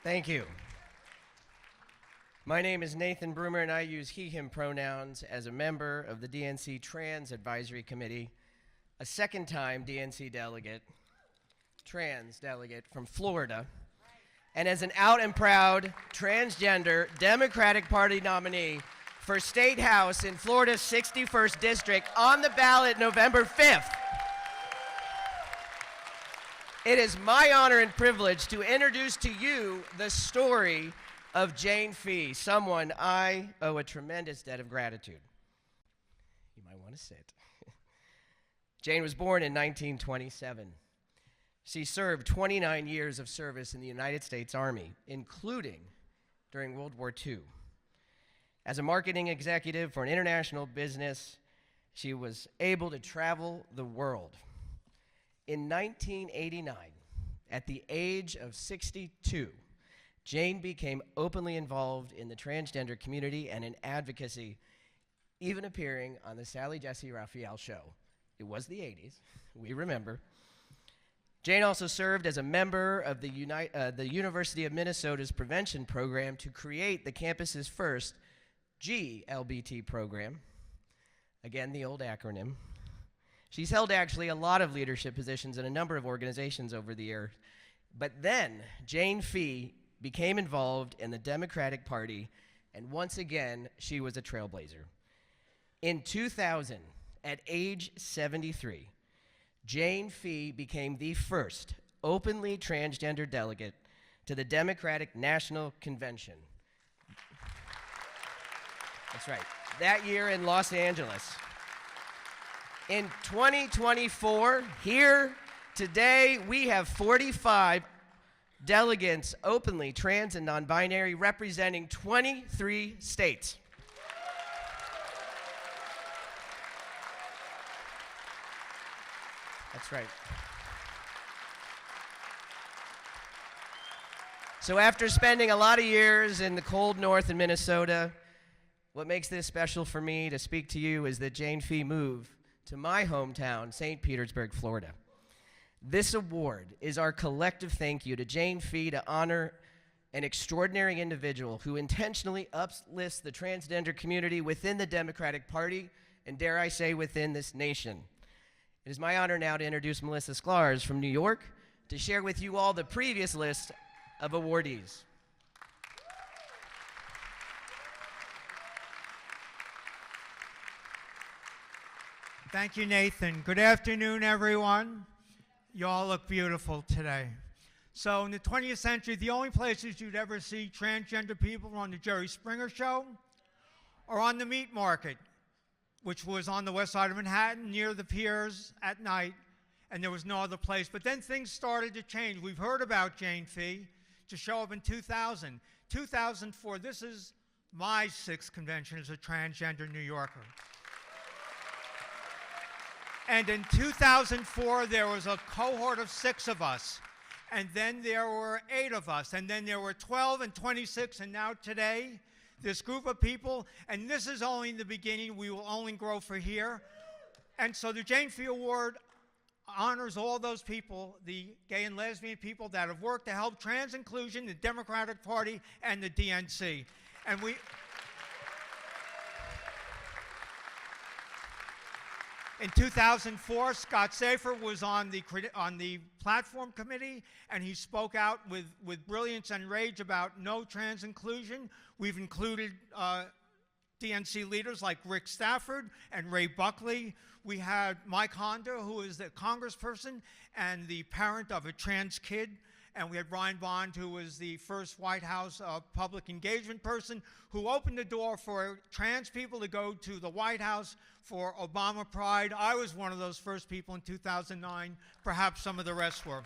Thank you. My name is Nathan Broomer, and I use he, him pronouns as a member of the DNC Trans Advisory Committee, a second-time DNC delegate, trans delegate from Florida, and as an out and proud transgender Democratic Party nominee for State House in Florida's 61st District on the ballot November 5th. It is my honor and privilege to introduce to you the story of Jane Fee, someone I owe a tremendous debt of gratitude. You might want to sit. Jane was born in 1927. She served 29 years of service in the United States Army, including during World War II. As a marketing executive for an international business, she was able to travel the world. In 1989, at the age of 62, Jane became openly involved in the transgender community and in advocacy, even appearing on the Sally Jessy Raphael show. It was the 80s, we remember. Jane also served as a member of the University of Minnesota's prevention program to create the campus's first GLBT program. Again, the old acronym. She's held actually a lot of leadership positions in a number of organizations over the years. But then Jane Fee became involved in the Democratic Party, and once again, she was a trailblazer. In 2000, at age 73, Jane Fee became the first openly transgender delegate to the Democratic National Convention. That's right, that year in Los Angeles. In 2024, here today, we have 45 delegates openly trans and non-binary representing 23 states. That's right. So after spending a lot of years in the cold north in Minnesota, what makes this special for me to speak to you is that Jane Fee moved to my hometown, St. Petersburg, Florida. This award is our collective thank you to Jane Fee to honor an extraordinary individual who intentionally uplifts the transgender community within the Democratic Party and, dare I say, within this nation. It is my honor now to introduce Melissa Sklarz from New York to share with you all the previous list of awardees. Thank you, Nathan. Good afternoon, everyone. You all look beautiful today. So in the 20th century, the only places you'd ever see transgender people were on the Jerry Springer Show or on the meat market, which was on the west side of Manhattan near the piers at night, and there was no other place. But then things started to change. We've heard about Jane Fee to show up in 2000. 2004, this is my 6th convention as a transgender New Yorker. And in 2004, there was a cohort of 6 of us. And then there were 8 of us. And then there were 12 and 26. And now today, this group of people, and this is only the beginning. We will only grow from here. And so the Jane Fee Award honors all those people, the gay and lesbian people that have worked to help trans inclusion, the Democratic Party, and the DNC. And we... In 2004, Scott Safer was on the platform committee, and he spoke out with brilliance and rage about no trans inclusion. We've included DNC leaders like Rick Stafford and Ray Buckley. We had Mike Honda, who is the congressperson and the parent of a trans kid. And we had Brian Bond, who was the first White House public engagement person, who opened the door for trans people to go to the White House for Obama Pride. I was one of those first people in 2009. Perhaps some of the rest were.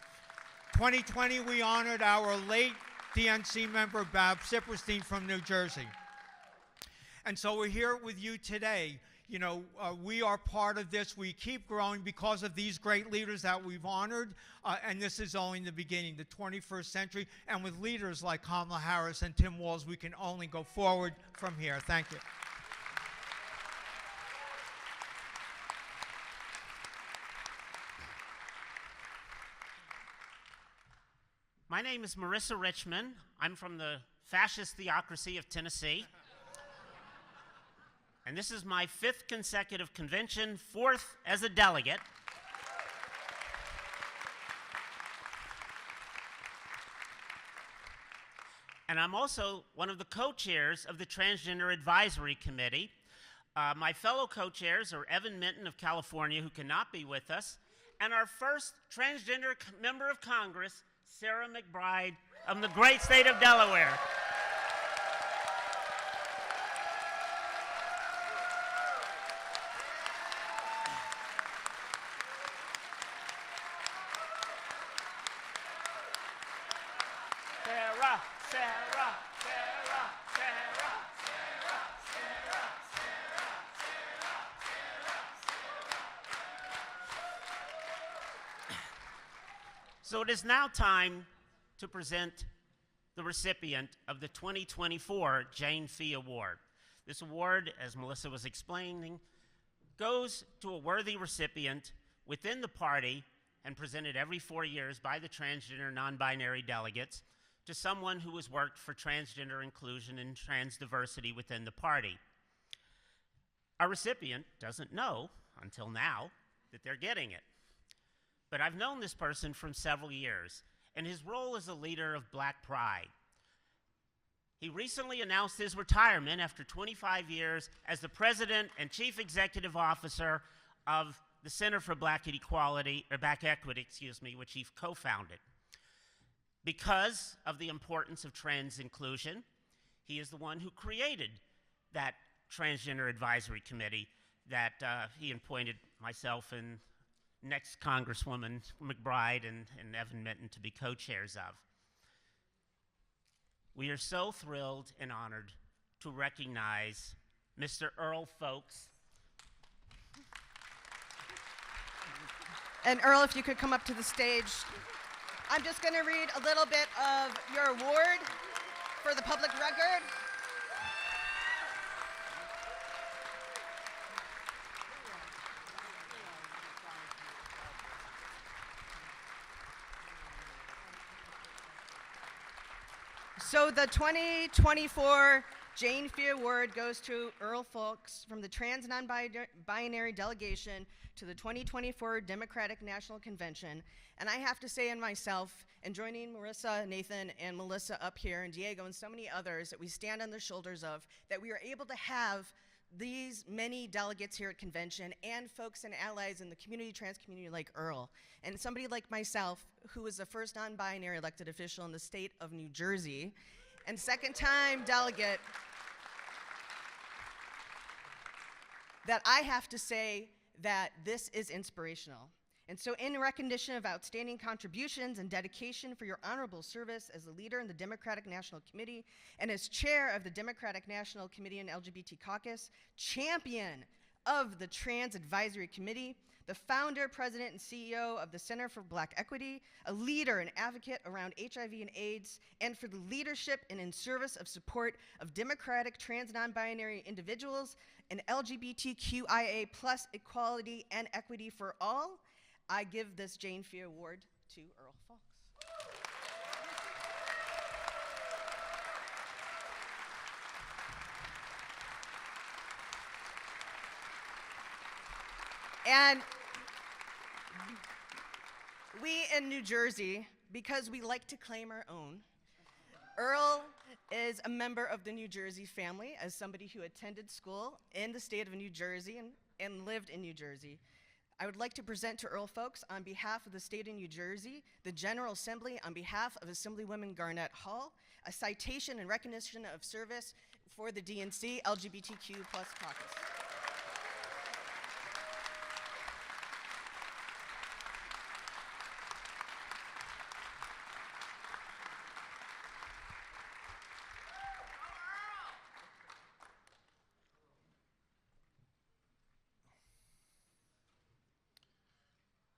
2020, we honored our late DNC member, Bab Sipperstein from New Jersey. And so we're here with you today. You know, we are part of this. We keep growing because of these great leaders that we've honored, and this is only the beginning, the 21st century. And with leaders like Kamala Harris and Tim Walz, we can only go forward from here. Thank you. My My name is Marissa Richmond. I'm from the fascist theocracy of Tennessee. And this is my 5th consecutive convention, 4th as a delegate. And I'm also one of the co-chairs of the Transgender Advisory Committee. My fellow co-chairs are Evan Minton of California, who cannot be with us, and our first transgender member of Congress, Sarah McBride, of the great state of Delaware. Sarah, Sarah, Sarah, Sarah, Sarah, Sarah, Sarah, Sarah. So it is now time to present the recipient of the 2024 Jane Fee Award. This award, as Melissa was explaining, goes to a worthy recipient within the party and presented every 4 years by the transgender non-binary delegates to someone who has worked for transgender inclusion and trans diversity within the party. Our recipient doesn't know, until now, that they're getting it. But I've known this person for several years, and his role as a leader of Black Pride. He recently announced his retirement after 25 years as the president and chief executive officer of the Center for Black Equity, which he co-founded. Because of the importance of trans inclusion, he is the one who created that Transgender Advisory Committee that he appointed myself and next Congresswoman McBride and Evan Minton to be co-chairs of. We are so thrilled and honored to recognize Mr. Earl Folks. And Earl, if you could come up to the stage. I'm just going to read a little bit of your award for the public record. So the 2024 Jane Fee Award goes to Earl Folks from the Trans Non-Binary Delegation to the 2024 Democratic National Convention. And I have to say in myself, and joining Marissa, Nathan, and Melissa up here, and Diego, and so many others that we stand on the shoulders of, that we are able to have these many delegates here at convention and folks and allies in the community, trans community like Earl. And somebody like myself, who was the first non-binary elected official in the state of New Jersey, and second-time delegate, that I have to say that this is inspirational. And so in recognition of outstanding contributions and dedication for your honorable service as a leader in the Democratic National Committee and as chair of the Democratic National Committee and LGBT Caucus, champion of the Trans Advisory Committee, the founder, president, and CEO of the Center for Black Equity, a leader and advocate around HIV and AIDS, and for the leadership and in service of support of democratic trans non-binary individuals and LGBTQIA+ equality and equity for all, I give this Jane Fee Award to Earl Folks. And we in New Jersey, because we like to claim our own, Earl is a member of the New Jersey family as somebody who attended school in the state of New Jersey and lived in New Jersey. I would like to present to Earl Folks on behalf of the state of New Jersey, the General Assembly on behalf of Assemblywoman Garnett Hall, a citation and recognition of service for the DNC LGBTQ+ Caucus.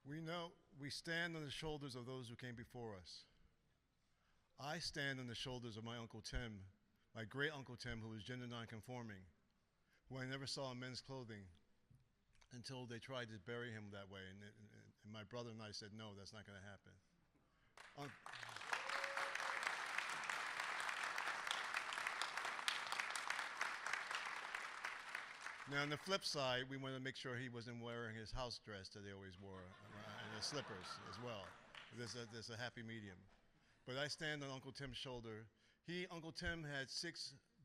We know we stand on the shoulders of those who came before us. I stand on the shoulders of my Uncle Tim, my great Uncle Tim, who was gender nonconforming, who I never saw in men's clothing until they tried to bury him that way. And my brother and I said, no, that's not going to happen. Now, on the flip side, we wanted to make sure he wasn't wearing his house dress that he always wore and his slippers as well. There's a happy medium. But I stand on Uncle Tim's shoulder. Uncle Tim had 6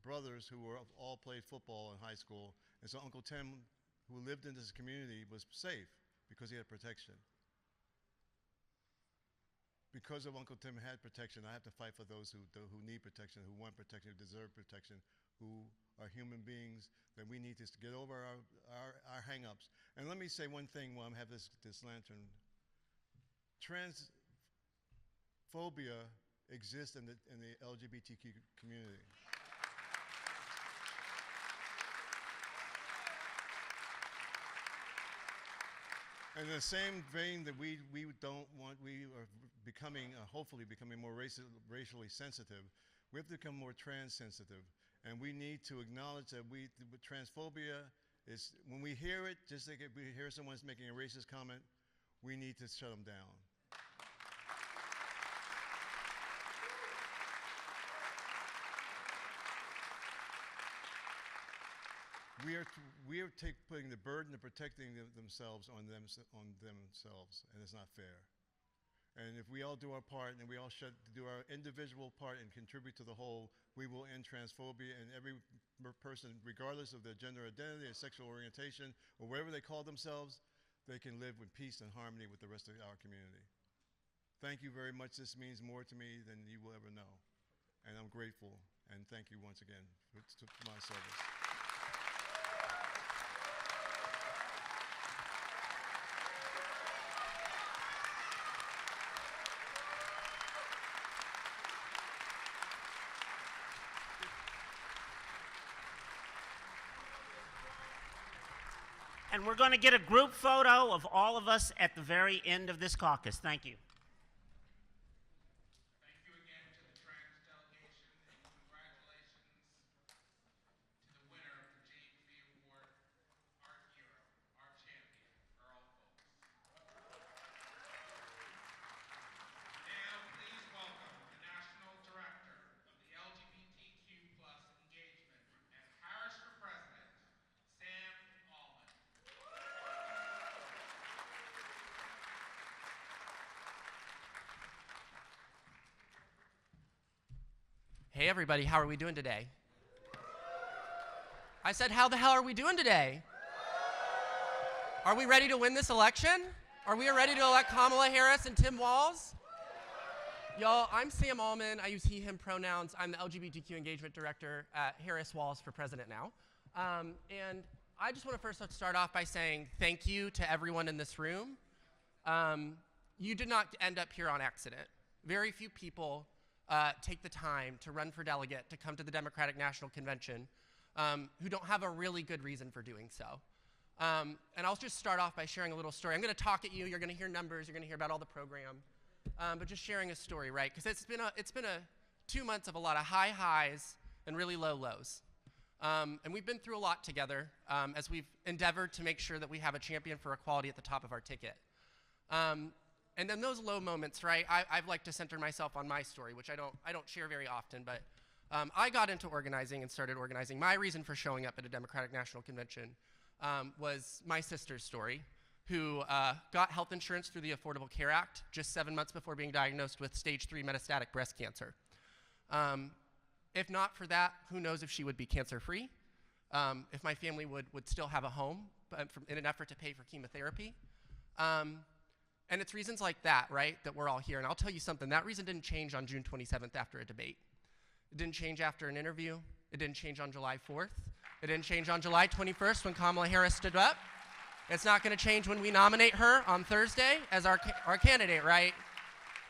brothers who all played football in high school. And so Uncle Tim, who lived in this community, was safe because he had protection. Because of Uncle Tim had protection, I have to fight for those who need protection, who want protection, who deserve protection, who are human beings, that we need to get over our hang-ups. And let me say one thing while I have this lantern. Transphobia exists in the LGBTQ community. And in the same vein that we are becoming, hopefully becoming more racially sensitive, we have to become more trans-sensitive. And we need to acknowledge that transphobia is, when we hear it, just like if we hear someone's making a racist comment, we need to shut them down. We are putting the burden of protecting themselves on themselves, and it's not fair. And if we all do our part and we all do our individual part and contribute to the whole, we will end transphobia, and every person, regardless of their gender identity, their sexual orientation, or whatever they call themselves, they can live with peace and harmony with the rest of our community. Thank you very much. This means more to me than you will ever know. And I'm grateful, and thank you once again for my service. And we're going to get a group photo of all of us at the very end of this caucus. Thank you. Thank you again to the trans delegation, and congratulations to the winner of the Jane Fee Award, our hero, our champion, Earl Forbes. Now, please welcome the National Director of the LGBTQ engagement and Harris for President, Sam Allman. Hey everybody, how are we doing today? I said, how the hell are we doing today? Are we ready to win this election? Are we ready to elect Kamala Harris and Tim Walz? Y'all, I'm Sam Allman. I use he, him pronouns. I'm the LGBTQ engagement director at Harris Walz for president now. And I just want to first start off by saying thank you to everyone in this room. You did not end up here on accident. Very few people take the time to run for delegate, to come to the Democratic National Convention, who don't have a really good reason for doing so. And I'll just start off by sharing a little story. I'm going to talk at you. You're going to hear numbers. You're going to hear about all the program. But just sharing a story, right? Because it's been 2 months of a lot of high highs and really low lows. And we've been through a lot together as we've endeavored to make sure that we have a champion for equality at the top of our ticket. And then those low moments, right? I've liked to center myself on my story, which I don't share very often, but I got into organizing and started organizing. My reason for showing up at a Democratic National Convention was my sister's story, who got health insurance through the Affordable Care Act just 7 months before being diagnosed with stage 3 metastatic breast cancer. If not for that, who knows if she would be cancer-free, if my family would still have a home in an effort to pay for chemotherapy. And it's reasons like that, right, that we're all here. And I'll tell you something, that reason didn't change on June 27th after a debate. It didn't change after an interview. It didn't change on July 4th. It didn't change on July 21st when Kamala Harris stood up. It's not going to change when we nominate her on Thursday as our candidate, right?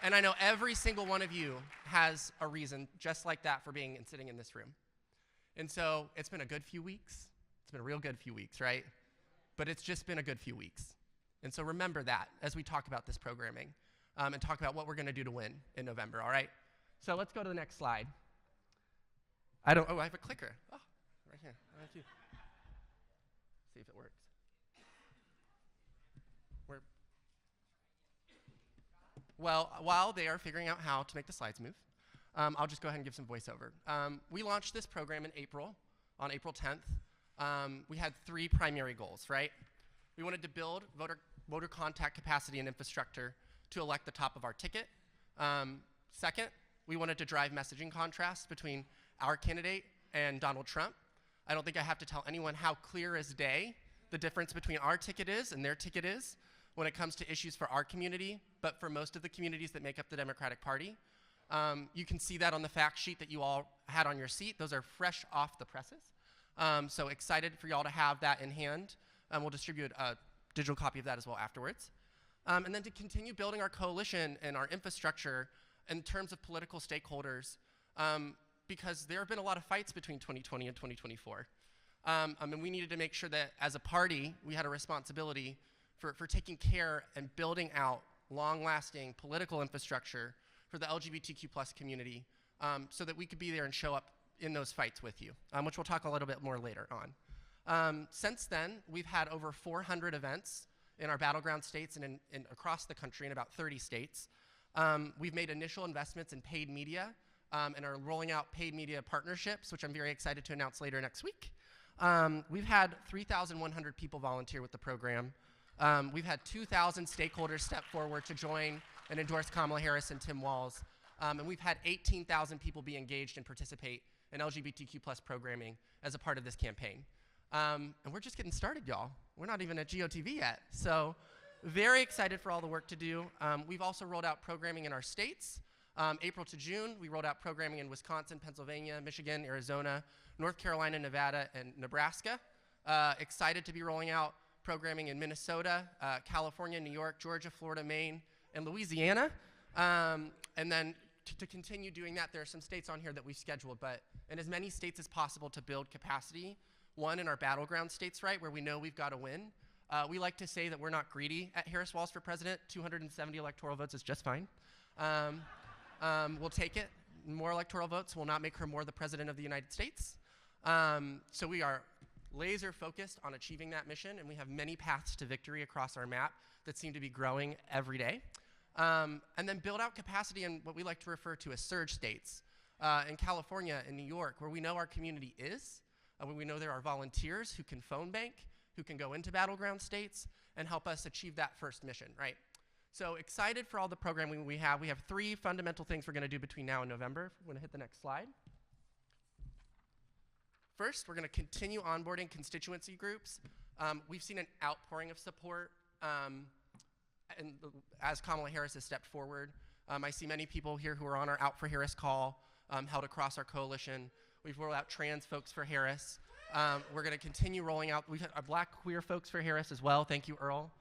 And I know every single one of you has a reason just like that for being and sitting in this room. And so it's been a good few weeks. It's been a real good few weeks, right? But it's just been a good few weeks. And so remember that as we talk about this programming and talk about what we're going to do to win in November, all right? So let's go to the next slide. I have a clicker. Oh, right here. Thank you. See if it works. Well, while they are figuring out how to make the slides move, I'll just go ahead and give some voiceover. We launched this program in April, on April 10th. we had three primary goals, right? We wanted to build voter contact capacity and infrastructure to elect the top of our ticket. Second, we wanted to drive messaging contrast between our candidate and Donald Trump. I don't think I have to tell anyone how clear as day the difference between our ticket is and their ticket is when it comes to issues for our community, but for most of the communities that make up the Democratic Party. You can see that on the fact sheet that you all had on your seat. Those are fresh off the presses. So excited for y'all to have that in hand. We'll distribute a digital copy of that as well afterwards. And then to continue building our coalition and our infrastructure in terms of political stakeholders, because there have been a lot of fights between 2020 and 2024. And we needed to make sure that as a party, we had a responsibility for taking care and building out long-lasting political infrastructure for the LGBTQ plus community, so that we could be there and show up in those fights with you, which we'll talk a little bit more later on. Since then, we've had over 400 events in our battleground states and across the country in about 30 states. We've made initial investments in paid media and are rolling out paid media partnerships, which I'm very excited to announce later next week. We've had 3,100 people volunteer with the program. We've had 2,000 stakeholders step forward to join and endorse Kamala Harris and Tim Walz. And we've had 18,000 people be engaged and participate in LGBTQ plus programming as a part of this campaign. And we're just getting started, y'all. We're not even at GOTV yet. So very excited for all the work to do. We've also rolled out programming in our states. April to June, we rolled out programming in Wisconsin, Pennsylvania, Michigan, Arizona, North Carolina, Nevada, and Nebraska. Excited to be rolling out programming in Minnesota, California, New York, Georgia, Florida, Maine, and Louisiana. And then to continue doing that, there are some states on here that we've scheduled, but in as many states as possible to build capacity. One, in our battleground states, right, where we know we've got to win. We like to say that we're not greedy at Harris Walz for president. 270 electoral votes is just fine. We'll take it. More electoral votes will not make her more the president of the United States. So we are laser focused on achieving that mission, and we have many paths to victory across our map that seem to be growing every day. And then build out capacity in what we like to refer to as surge states. In California and New York, where we know our community is, where we know there are volunteers who can phone bank, who can go into battleground states and help us achieve that first mission, right? So excited for all the programming we have. We have three fundamental things we're gonna do between now and November. We're gonna hit the next slide. First, we're gonna continue onboarding constituency groups. We've seen an outpouring of support as Kamala Harris has stepped forward. I see many people here who are on our Out for Harris call, held across our coalition. We've rolled out trans folks for Harris. We're gonna continue rolling out, we've had our black queer folks for Harris as well. Thank you, Earl.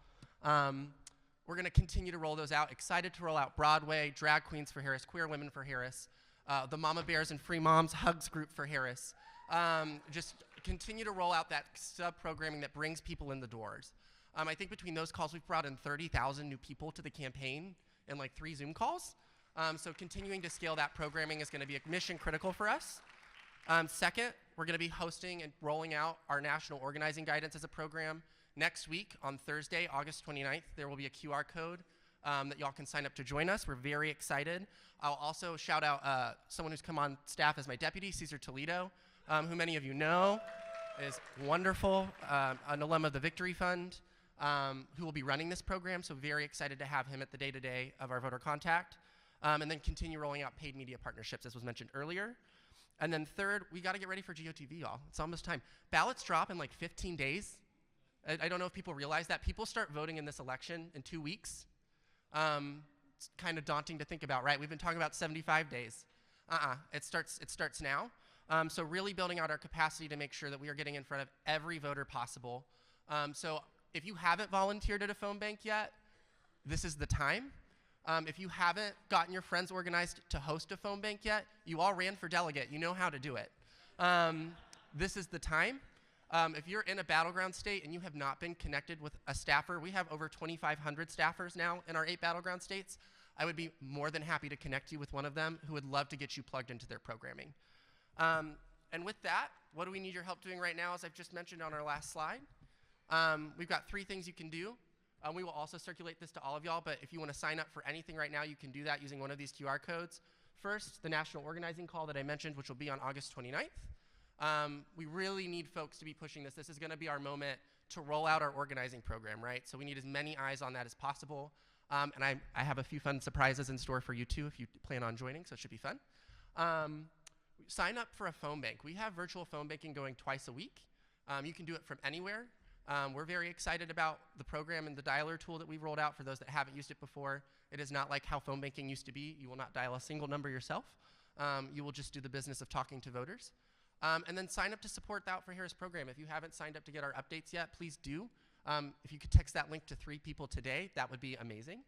We're gonna continue to roll those out. Excited to roll out Broadway, drag queens for Harris, queer women for Harris, the Mama Bears and Free Moms Hugs group for Harris. Just continue to roll out that sub-programming that brings people in the doors. I think between those calls, we've brought in 30,000 new people to the campaign in like 3 Zoom calls. So continuing to scale that programming is gonna be mission critical for us. Second, we're gonna be hosting and rolling out our national organizing guidance as a program. Next week, on Thursday, August 29th, there will be a QR code that y'all can sign up to join us. We're very excited. I'll also shout out someone who's come on staff as my deputy, Cesar Toledo, who many of you know is wonderful, an alum of the Victory Fund, who will be running this program, so very excited to have him at the day-to-day of our voter contact. And then continue rolling out paid media partnerships, as was mentioned earlier. And then third, we gotta get ready for GOTV, y'all. It's almost time. Ballots drop in like 15 days. I don't know if people realize that. People start voting in this election in 2 weeks. It's kind of daunting to think about, right? We've been talking about 75 days. It starts now. So really building out our capacity to make sure that we are getting in front of every voter possible. So if you haven't volunteered at a phone bank yet, this is the time. If you haven't gotten your friends organized to host a phone bank yet, you all ran for delegate. You know how to do it. This is the time. If you're in a battleground state and you have not been connected with a staffer, we have over 2,500 staffers now in our 8 battleground states. I would be more than happy to connect you with one of them who would love to get you plugged into their programming. And with that, what do we need your help doing right now, as I've just mentioned on our last slide? We've got 3 things you can do. We will also circulate this to all of y'all, but if you want to sign up for anything right now, you can do that using one of these QR codes. First, the national organizing call that I mentioned, which will be on August 29th. We really need folks to be pushing this. This is going to be our moment to roll out our organizing program, right? So we need as many eyes on that as possible. And I have a few fun surprises in store for you too if you plan on joining, so it should be fun. Sign up for a phone bank. We have virtual phone banking going twice a week. You can do it from anywhere. We're very excited about the program and the dialer tool that we've rolled out for those that haven't used it before. It is not like how phone banking used to be. You will not dial a single number yourself. You will just do the business of talking to voters. And then sign up to support the Out for Harris program. If you haven't signed up to get our updates yet, please do. If you could text that link to 3 people today, that would be amazing.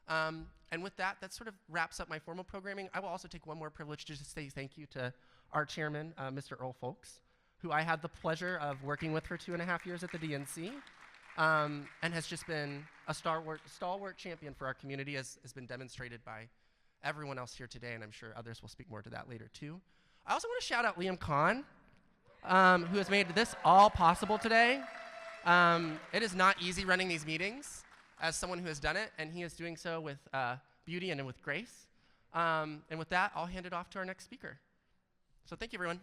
And with that, that sort of wraps up my formal programming. I will also take one more privilege to just say thank you to our chairman, Mr. Earl Folks, who I had the pleasure of working with for 2.5 years at the DNC, and has just been a stalwart champion for our community, as has been demonstrated by everyone else here today, and I'm sure others will speak more to that later too. I also want to shout out Liam Kahn, who has made this all possible today. It is not easy running these meetings as someone who has done it, and he is doing so with beauty and with grace. And with that, I'll hand it off to our next speaker. So thank you, everyone.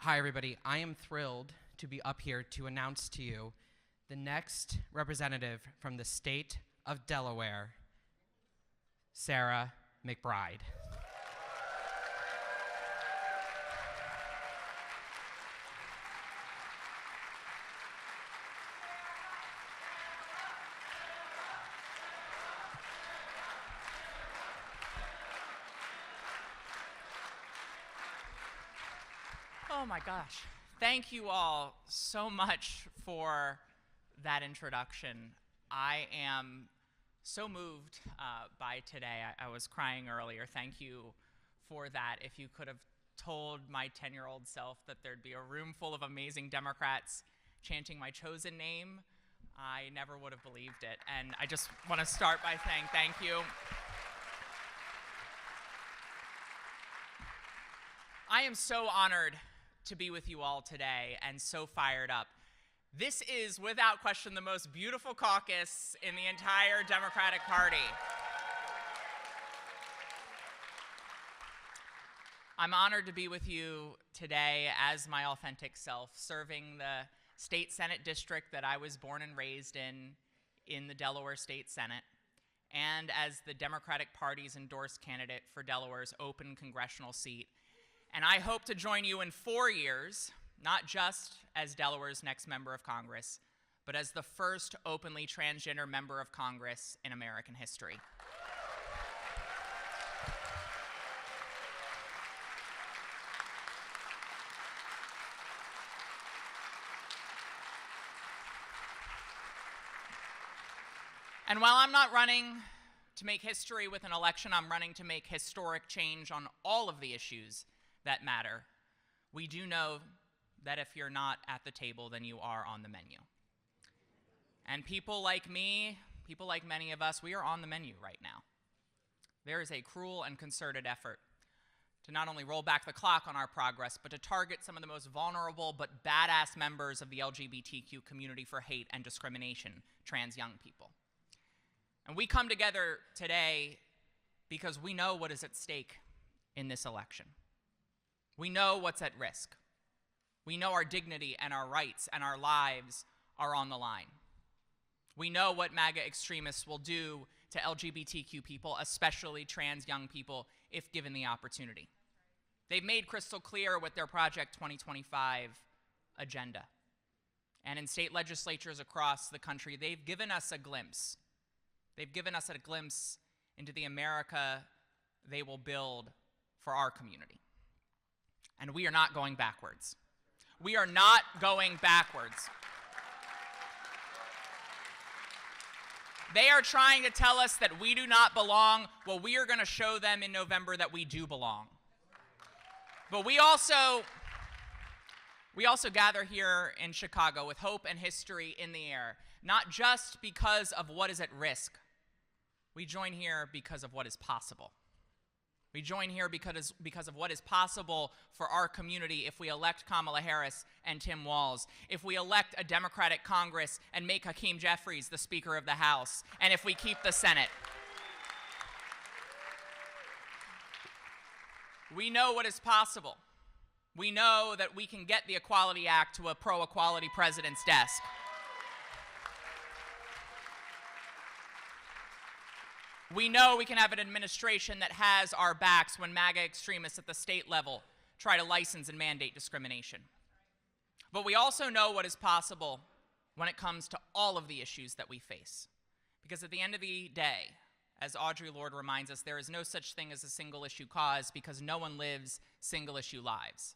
Hi, everybody. I am thrilled to be up here to announce to you the next representative from the state of Delaware, Sarah McBride. Oh my gosh. Thank you all so much for that introduction. I am so moved by today. I was crying earlier. Thank you for that. If you could have told my 10-year-old self that there'd be a room full of amazing Democrats chanting my chosen name, I never would have believed it. And I just want to start by saying thank you. I am so honored to be with you all today and so fired up. This is, without question, the most beautiful caucus in the entire Democratic Party. I'm honored to be with you today as my authentic self, serving the state Senate district that I was born and raised in the Delaware State Senate, and as the Democratic Party's endorsed candidate for Delaware's open congressional seat. And I hope to join you in 4 years, not just as Delaware's next member of Congress, but as the first openly transgender member of Congress in American history. And while I'm not running to make history with an election, I'm running to make historic change on all of the issues that matter. We do know that if you're not at the table, then you are on the menu. And people like me, people like many of us, we are on the menu right now. There is a cruel and concerted effort to not only roll back the clock on our progress, but to target some of the most vulnerable but badass members of the LGBTQ community for hate and discrimination, trans young people. And we come together today because we know what is at stake in this election. We know what's at risk. We know our dignity and our rights and our lives are on the line. We know what MAGA extremists will do to LGBTQ people, especially trans young people, if given the opportunity. They've made crystal clear with their Project 2025 agenda. And in state legislatures across the country, they've given us a glimpse. They've given us a glimpse into the America they will build for our community. And we are not going backwards. We are not going backwards. They are trying to tell us that we do not belong. Well, we are going to show them in November that we do belong. But we also gather here in Chicago with hope and history in the air, not just because of what is at risk. We join here because of what is possible. We join here because of what is possible for our community if we elect Kamala Harris and Tim Walz, if we elect a Democratic Congress and make Hakeem Jeffries the Speaker of the House, and if we keep the Senate. We know what is possible. We know that we can get the Equality Act to a pro-equality president's desk. We know we can have an administration that has our backs when MAGA extremists at the state level try to license and mandate discrimination. But we also know what is possible when it comes to all of the issues that we face. Because at the end of the day, as Audre Lorde reminds us, there is no such thing as a single issue cause because no one lives single issue lives.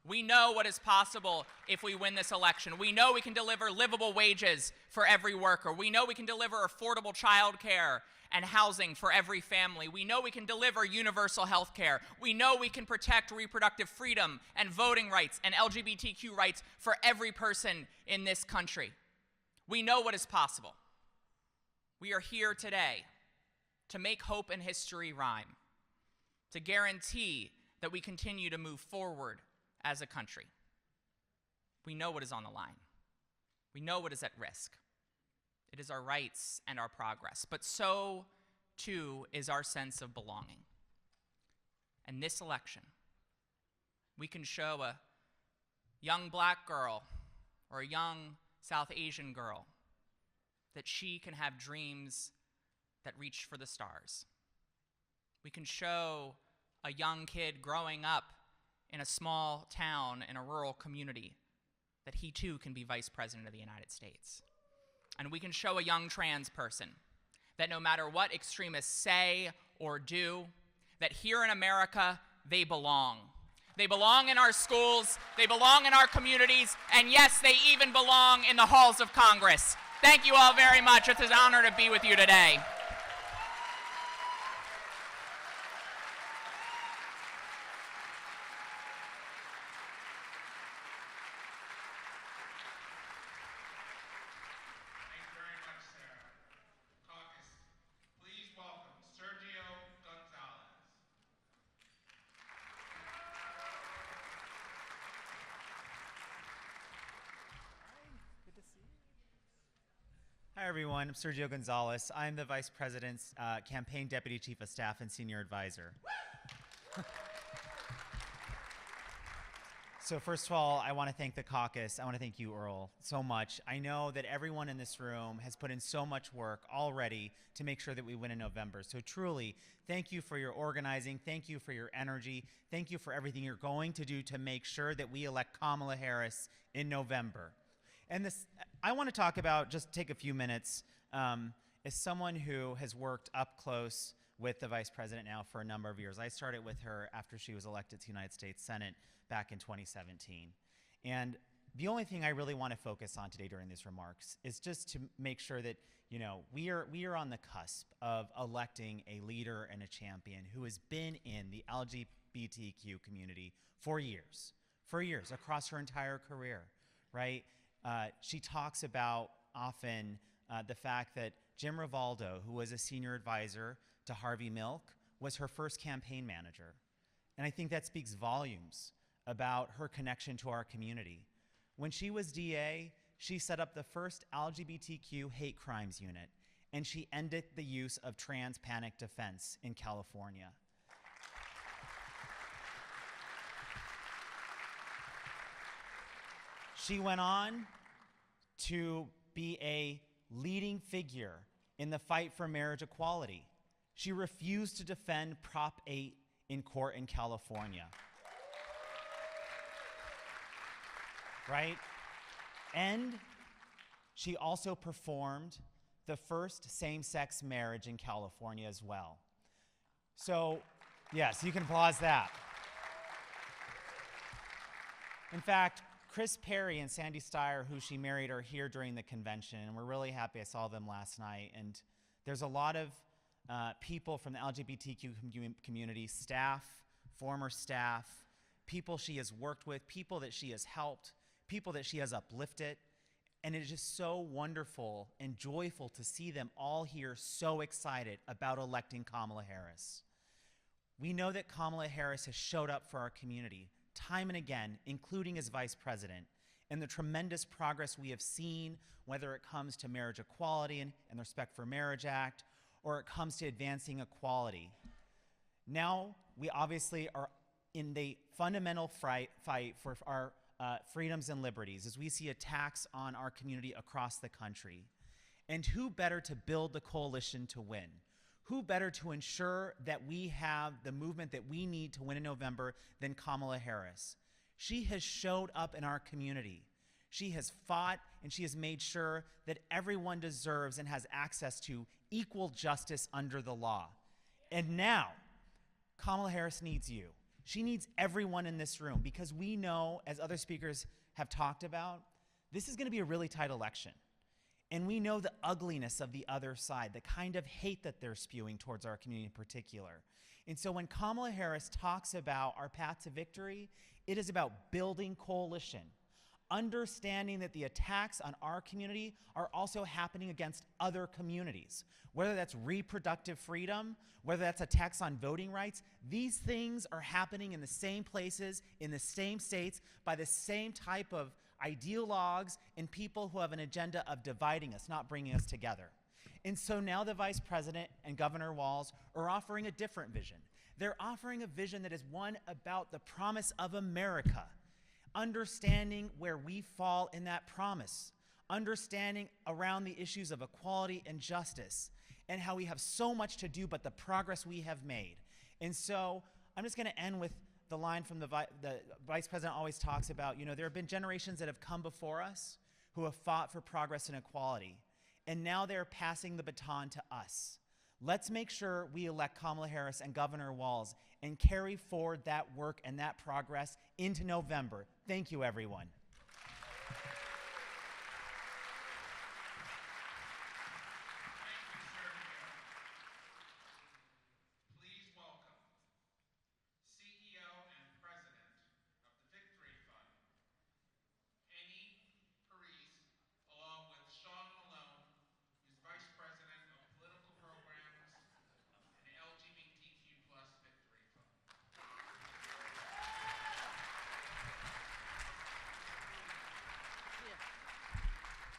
We know what is possible if we win this election. We know we can deliver livable wages for every worker. We know we can deliver affordable child care and housing for every family. We know we can deliver universal health care. We know we can protect reproductive freedom and voting rights and LGBTQ rights for every person in this country. We know what is possible. We are here today to make hope and history rhyme, to guarantee that we continue to move forward as a country. We know what is on the line. We know what is at risk. It is our rights and our progress, but so too is our sense of belonging. And this election, we can show a young black girl or a young South Asian girl that she can have dreams that reach for the stars. We can show a young kid growing up in a small town, in a rural community, that he too can be Vice President of the United States. And we can show a young trans person that no matter what extremists say or do, that here in America, they belong. They belong in our schools, they belong in our communities, and yes, they even belong in the halls of Congress. Thank you all very much. It's an honor to be with you today. Hi, everyone. I'm Sergio Gonzalez. I'm the Vice President's Campaign Deputy Chief of Staff and Senior Advisor. So first of all, I want to thank the caucus. I want to thank you, Earl, so much. I know that everyone in this room has put in so much work already to make sure that we win in November. So truly, thank you for your organizing. Thank you for your energy. Thank you for everything you're going to do to make sure that we elect Kamala Harris in November. And this, I want to talk about, just take a few minutes, as someone who has worked up close with the Vice President now for a number of years. I started with her after she was elected to the United States Senate back in 2017. And the only thing I really want to focus on today during these remarks is just to make sure that, you know, we are on the cusp of electing a leader and a champion who has been in the LGBTQ community for years across her entire career, right? She talks about often the fact that Jim Rivaldo, who was a senior advisor to Harvey Milk, was her first campaign manager. And I think that speaks volumes about her connection to our community. When she was DA, she set up the first LGBTQ hate crimes unit, and she ended the use of trans panic defense in California. She went on to be a leading figure in the fight for marriage equality. She refused to defend Prop 8 in court in California. Right? And she also performed the first same-sex marriage in California as well. So, yes, you can pause that. In fact, Chris Perry and Sandy Steyer, who she married, are here during the convention, and we're really happy. I saw them last night, and there's a lot of people from the LGBTQ community, staff, former staff, people she has worked with, people that she has helped, people that she has uplifted, and it is just so wonderful and joyful to see them all here so excited about electing Kamala Harris. We know that Kamala Harris has showed up for our community time and again, including as vice president, and the tremendous progress we have seen, whether it comes to marriage equality and the Respect for Marriage Act, or it comes to advancing equality. Now, we obviously are in the fundamental fight for our freedoms and liberties as we see attacks on our community across the country. And who better to build the coalition to win? Who better to ensure that we have the movement that we need to win in November than Kamala Harris? She has showed up in our community. She has fought and she has made sure that everyone deserves and has access to equal justice under the law. And now, Kamala Harris needs you. She needs everyone in this room because we know, as other speakers have talked about, this is going to be a really tight election. And we know the ugliness of the other side, the kind of hate that they're spewing towards our community in particular. And so when Kamala Harris talks about our path to victory, it is about building coalition, understanding that the attacks on our community are also happening against other communities, whether that's reproductive freedom, whether that's attacks on voting rights. These things are happening in the same places, in the same states, by the same type of ideologues and people who have an agenda of dividing us, not bringing us together. And so now the Vice President and Governor Walz are offering a different vision. They're offering a vision that is one about the promise of America, understanding where we fall in that promise, understanding around the issues of equality and justice, and how we have so much to do, but the progress we have made. And so I'm just going to end with the line from the Vice President always talks about, there have been generations that have come before us who have fought for progress and equality, and now they're passing the baton to us. Let's make sure we elect Kamala Harris and Governor Walz and carry forward that work and that progress into November. Thank you, everyone.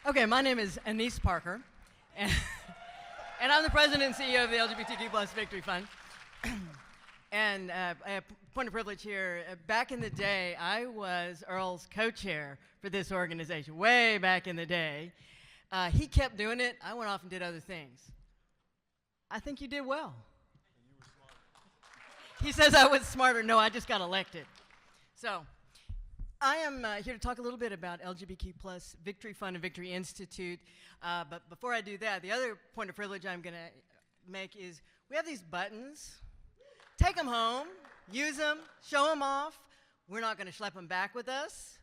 Okay, my name is Anise Parker, and I'm the president and CEO of the LGBTQ Victory Fund. And I have a point of privilege here. Back in the day, I was Earl's co-chair for this organization, way back in the day. He kept doing it. I went off and did other things. I think you did well. He says I was smarter. No, I just got elected. So I am here to talk a little bit about LGBTQ Victory Fund and Victory Institute. But before I do that, the other point of privilege I'm going to make is we have these buttons. Take them home, use them, show them off. We're not going to schlep them back with us.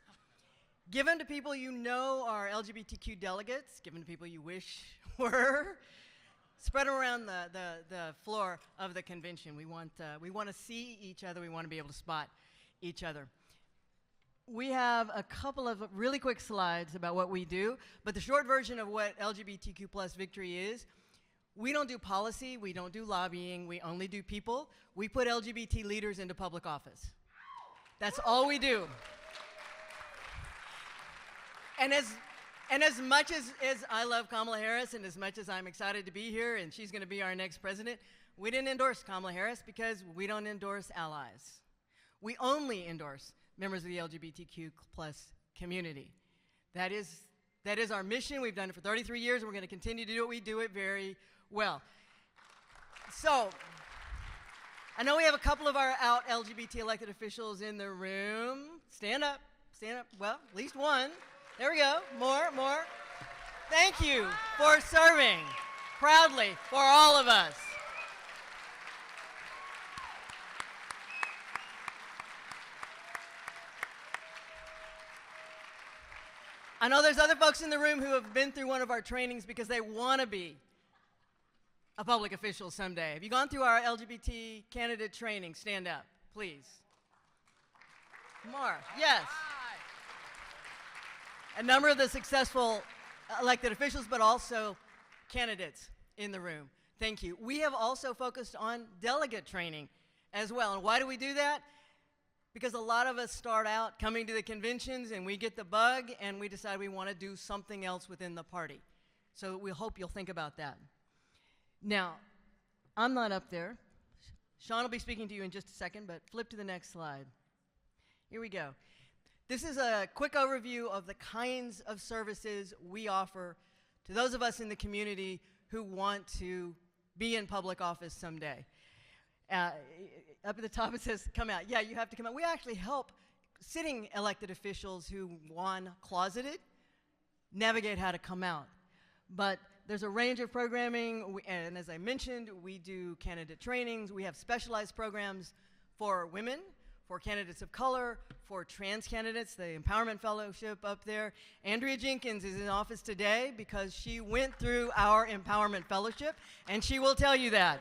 Give them to people you know are LGBTQ delegates. Give them to people you wish were. Spread them around the floor of the convention. We want to see each other. We want to be able to spot each other. We have a couple of really quick slides about what we do, but the short version of what LGBTQ Victory is, we don't do policy, we don't do lobbying, we only do people. We put LGBT leaders into public office. That's all we do. And as much as I love Kamala Harris and as much as I'm excited to be here and she's going to be our next president, we didn't endorse Kamala Harris because we don't endorse allies. We only endorse members of the LGBTQ community. That is our mission. We've done it for 33 years, and we're going to continue to do it. We do it very well. So, I know we have a couple of our out LGBT elected officials in the room. Stand up, stand up. Well, at least one. There we go. More. Thank you for serving proudly for all of us. I know there's other folks in the room who have been through one of our trainings because they want to be a public official someday. Have you gone through our LGBT candidate training? Stand up, please. More, yes. A number of the successful elected officials, but also candidates in the room. Thank you. We have also focused on delegate training as well. And why do we do that? Because a lot of us start out coming to the conventions and we get the bug and we decide we want to do something else within the party. So we hope you'll think about that. Now, I'm not up there. Sean will be speaking to you in just a second, but flip to the next slide. Here we go. This is a quick overview of the kinds of services we offer to those of us in the community who want to be in public office someday. Up at the top it says, come out. Yeah, you have to come out. We actually help sitting elected officials who want closeted navigate how to come out. But there's a range of programming, and as I mentioned, we do candidate trainings. We have specialized programs for women, for candidates of color, for trans candidates, the Empowerment Fellowship up there. Andrea Jenkins is in office today because she went through our Empowerment Fellowship, and she will tell you that.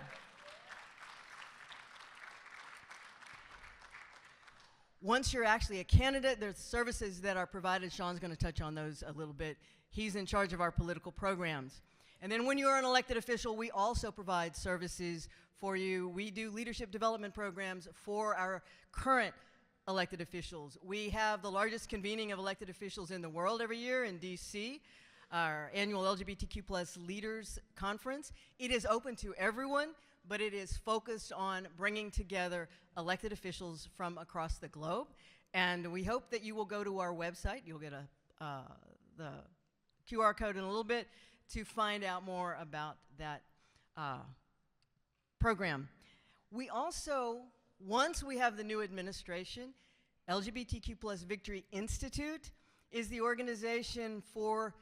Once you're actually a candidate, there's services that are provided. Sean's going to touch on those a little bit. He's in charge of our political programs. And then when you're an elected official, we also provide services for you. We do leadership development programs for our current elected officials. We have the largest convening of elected officials in the world every year in DC, our annual LGBTQ plus leaders conference. It is open to everyone, but it is focused on bringing together elected officials from across the globe. And we hope that you will go to our website. You'll get the QR code in a little bit to find out more about that program. We also, once we have the new administration, LGBTQ plus Victory Institute is the organization for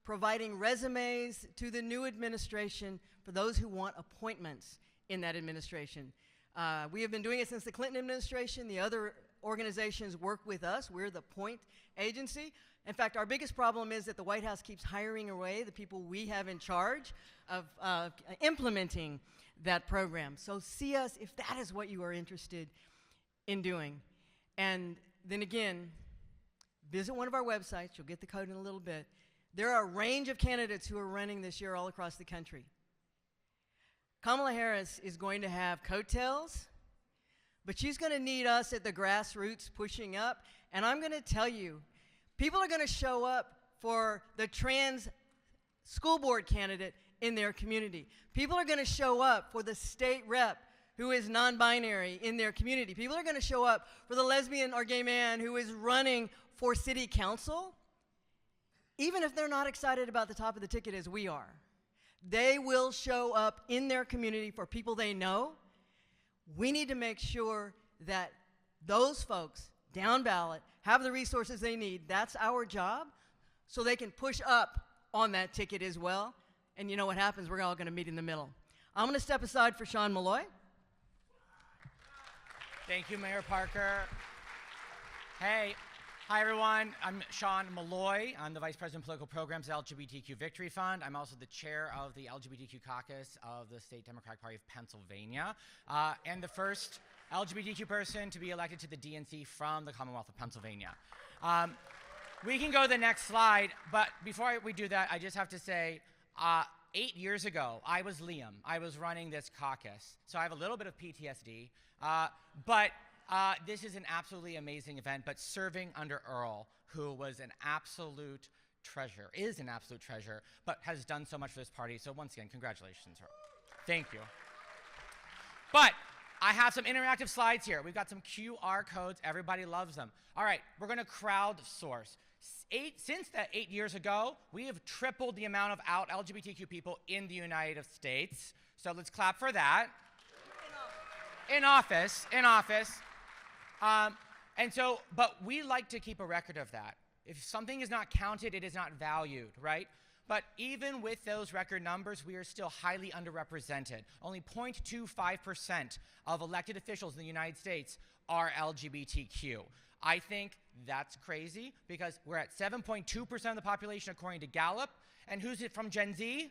providing resumes to the new administration for those who want appointments in that administration. We have been doing it since the Clinton administration. The other organizations work with us. We're the point agency. In fact, our biggest problem is that the White House keeps hiring away the people we have in charge of implementing that program. So see us if that is what you are interested in doing. And then again, visit one of our websites. You'll get the code in a little bit. There are a range of candidates who are running this year all across the country. Kamala Harris is going to have coattails, but she's going to need us at the grassroots pushing up. And I'm going to tell you, people are going to show up for the trans school board candidate in their community. People are going to show up for the state rep who is non-binary in their community. People are going to show up for the lesbian or gay man who is running for city council, even if they're not excited about the top of the ticket as we are. They will show up in their community for people they know. We need to make sure that those folks down ballot have the resources they need. That's our job, so they can push up on that ticket as well. And you know what happens? We're all going to meet in the middle. I'm going to step aside for Sean Malloy. Thank you, Mayor Parker. Hey, hi everyone. I'm Sean Malloy. I'm the Vice President of Political Programs at LGBTQ Victory Fund. I'm also the chair of the LGBTQ caucus of the State Democratic Party of Pennsylvania, and the first LGBTQ person to be elected to the DNC from the Commonwealth of Pennsylvania. We can go to the next slide, but before we do that, I just have to say, 8 years ago, I was Liam. I was running this caucus, so I have a little bit of PTSD, but this is an absolutely amazing event, but serving under Earl, who was an absolute treasure, is an absolute treasure, but has done so much for this party. So once again, congratulations, Earl. Thank you. But I have some interactive slides here. We've got some QR codes. Everybody loves them. All right, we're going to crowdsource. Since that 8 years ago, we have tripled the amount of out LGBTQ people in the United States. So let's clap for that. In office. But we like to keep a record of that. If something is not counted, it is not valued, right? But even with those record numbers, we are still highly underrepresented. Only 0.25% of elected officials in the United States are LGBTQ. I think that's crazy because we're at 7.2% of the population according to Gallup. And who's it from Gen Z?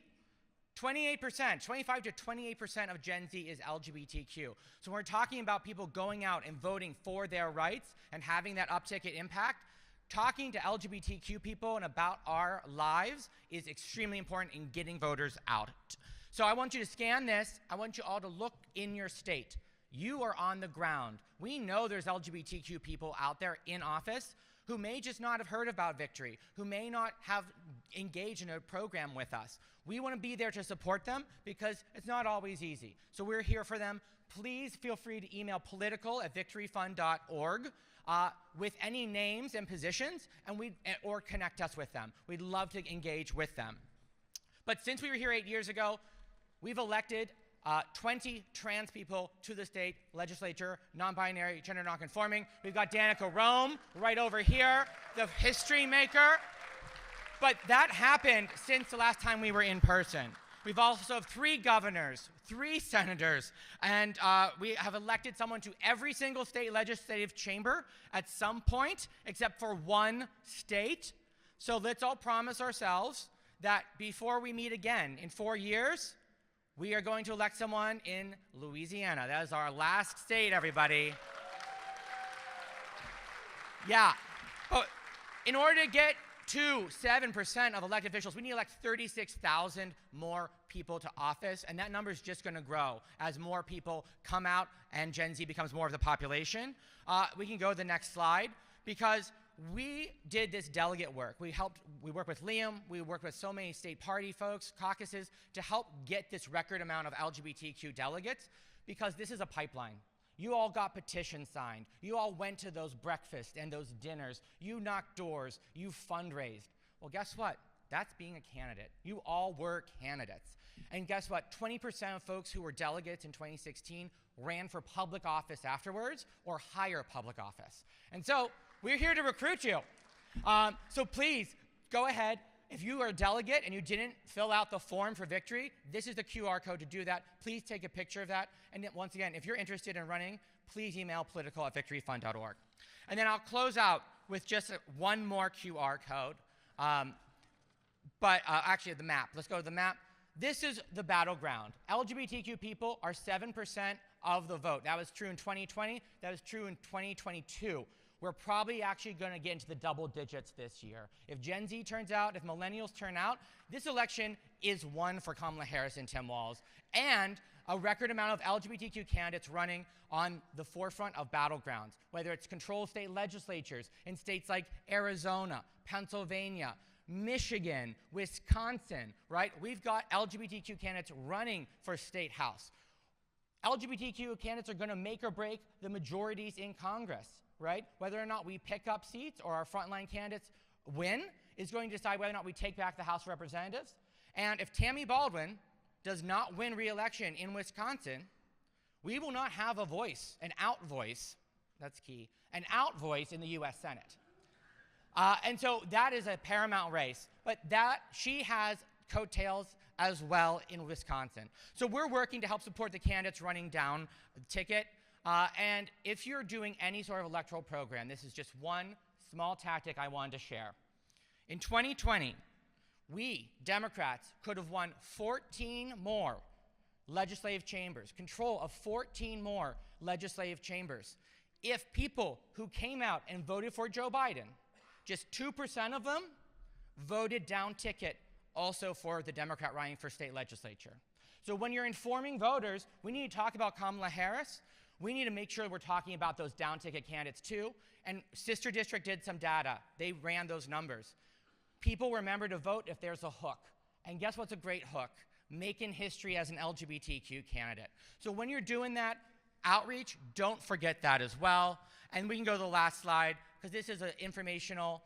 28%, 25 to 28% of Gen Z is LGBTQ. So when we're talking about people going out and voting for their rights and having that uptick in impact, talking to LGBTQ people and about our lives is extremely important in getting voters out. So I want you to scan this. I want you all to look in your state. You are on the ground. We know there's LGBTQ people out there in office who may just not have heard about Victory, who may not have engaged in a program with us. We want to be there to support them because it's not always easy. So we're here for them. Please feel free to email political@victoryfund.org with any names and positions, or connect us with them. We'd love to engage with them. But since we were here 8 years ago, we've elected 20 trans people to the state legislature, non-binary, gender non-conforming. We've got Danica Rome right over here, the history maker. But that happened since the last time we were in person. We've also have 3 governors, 3 senators, and we have elected someone to every single state legislative chamber at some point, except for 1 state. So let's all promise ourselves that before we meet again in 4 years, we are going to elect someone in Louisiana. That is our last state, everybody. Yeah, but in order to get to 7% of elected officials, we need to elect 36,000 more people to office, and that number is just going to grow as more people come out and Gen Z becomes more of the population. We can go to the next slide, because we did this delegate work. We worked with Liam, we worked with so many state party folks, caucuses, to help get this record amount of LGBTQ delegates, because this is a pipeline. You all got petitions signed. You all went to those breakfasts and those dinners. You knocked doors. You fundraised. Well, guess what? That's being a candidate. You all were candidates. And guess what? 20% of folks who were delegates in 2016 ran for public office afterwards, or higher public office. And so we're here to recruit you. So please go ahead. If you are a delegate and you didn't fill out the form for Victory, this is the QR code to do that. Please take a picture of that. And then once again, if you're interested in running, please email political@victoryfund.org. And then I'll close out with just one more QR code. Actually, the map. Let's go to the map. This is the battleground. LGBTQ people are 7% of the vote. That was true in 2020. That was true in 2022. We're probably actually going to get into the double digits this year. If Gen Z turns out, if millennials turn out, this election is won for Kamala Harris and Tim Walz, and a record amount of LGBTQ candidates running on the forefront of battlegrounds, whether it's controlled state legislatures in states like Arizona, Pennsylvania, Michigan, Wisconsin, right? We've got LGBTQ candidates running for state house. LGBTQ candidates are going to make or break the majorities in Congress, right? Whether or not we pick up seats or our frontline candidates win is going to decide whether or not we take back the House of Representatives. And if Tammy Baldwin does not win re-election in Wisconsin, we will not have a voice, an out voice, that's key, an out voice in the US Senate. And so that is a paramount race, but she has coattails as well in Wisconsin. So we're working to help support the candidates running down the ticket. And if you're doing any sort of electoral program, this is just one small tactic I wanted to share. In 2020, we, Democrats, could have won 14 more legislative chambers, control of 14 more legislative chambers, if people who came out and voted for Joe Biden, just 2% of them voted down ticket also for the Democrat running for state legislature. So when you're informing voters, we need to talk about Kamala Harris. We need to make sure we're talking about those down ticket candidates too. And Sister District did some data. They ran those numbers. People remember to vote if there's a hook. And guess what's a great hook? Making history as an LGBTQ candidate. So when you're doing that outreach, don't forget that as well. And we can go to the last slide, because this is an informational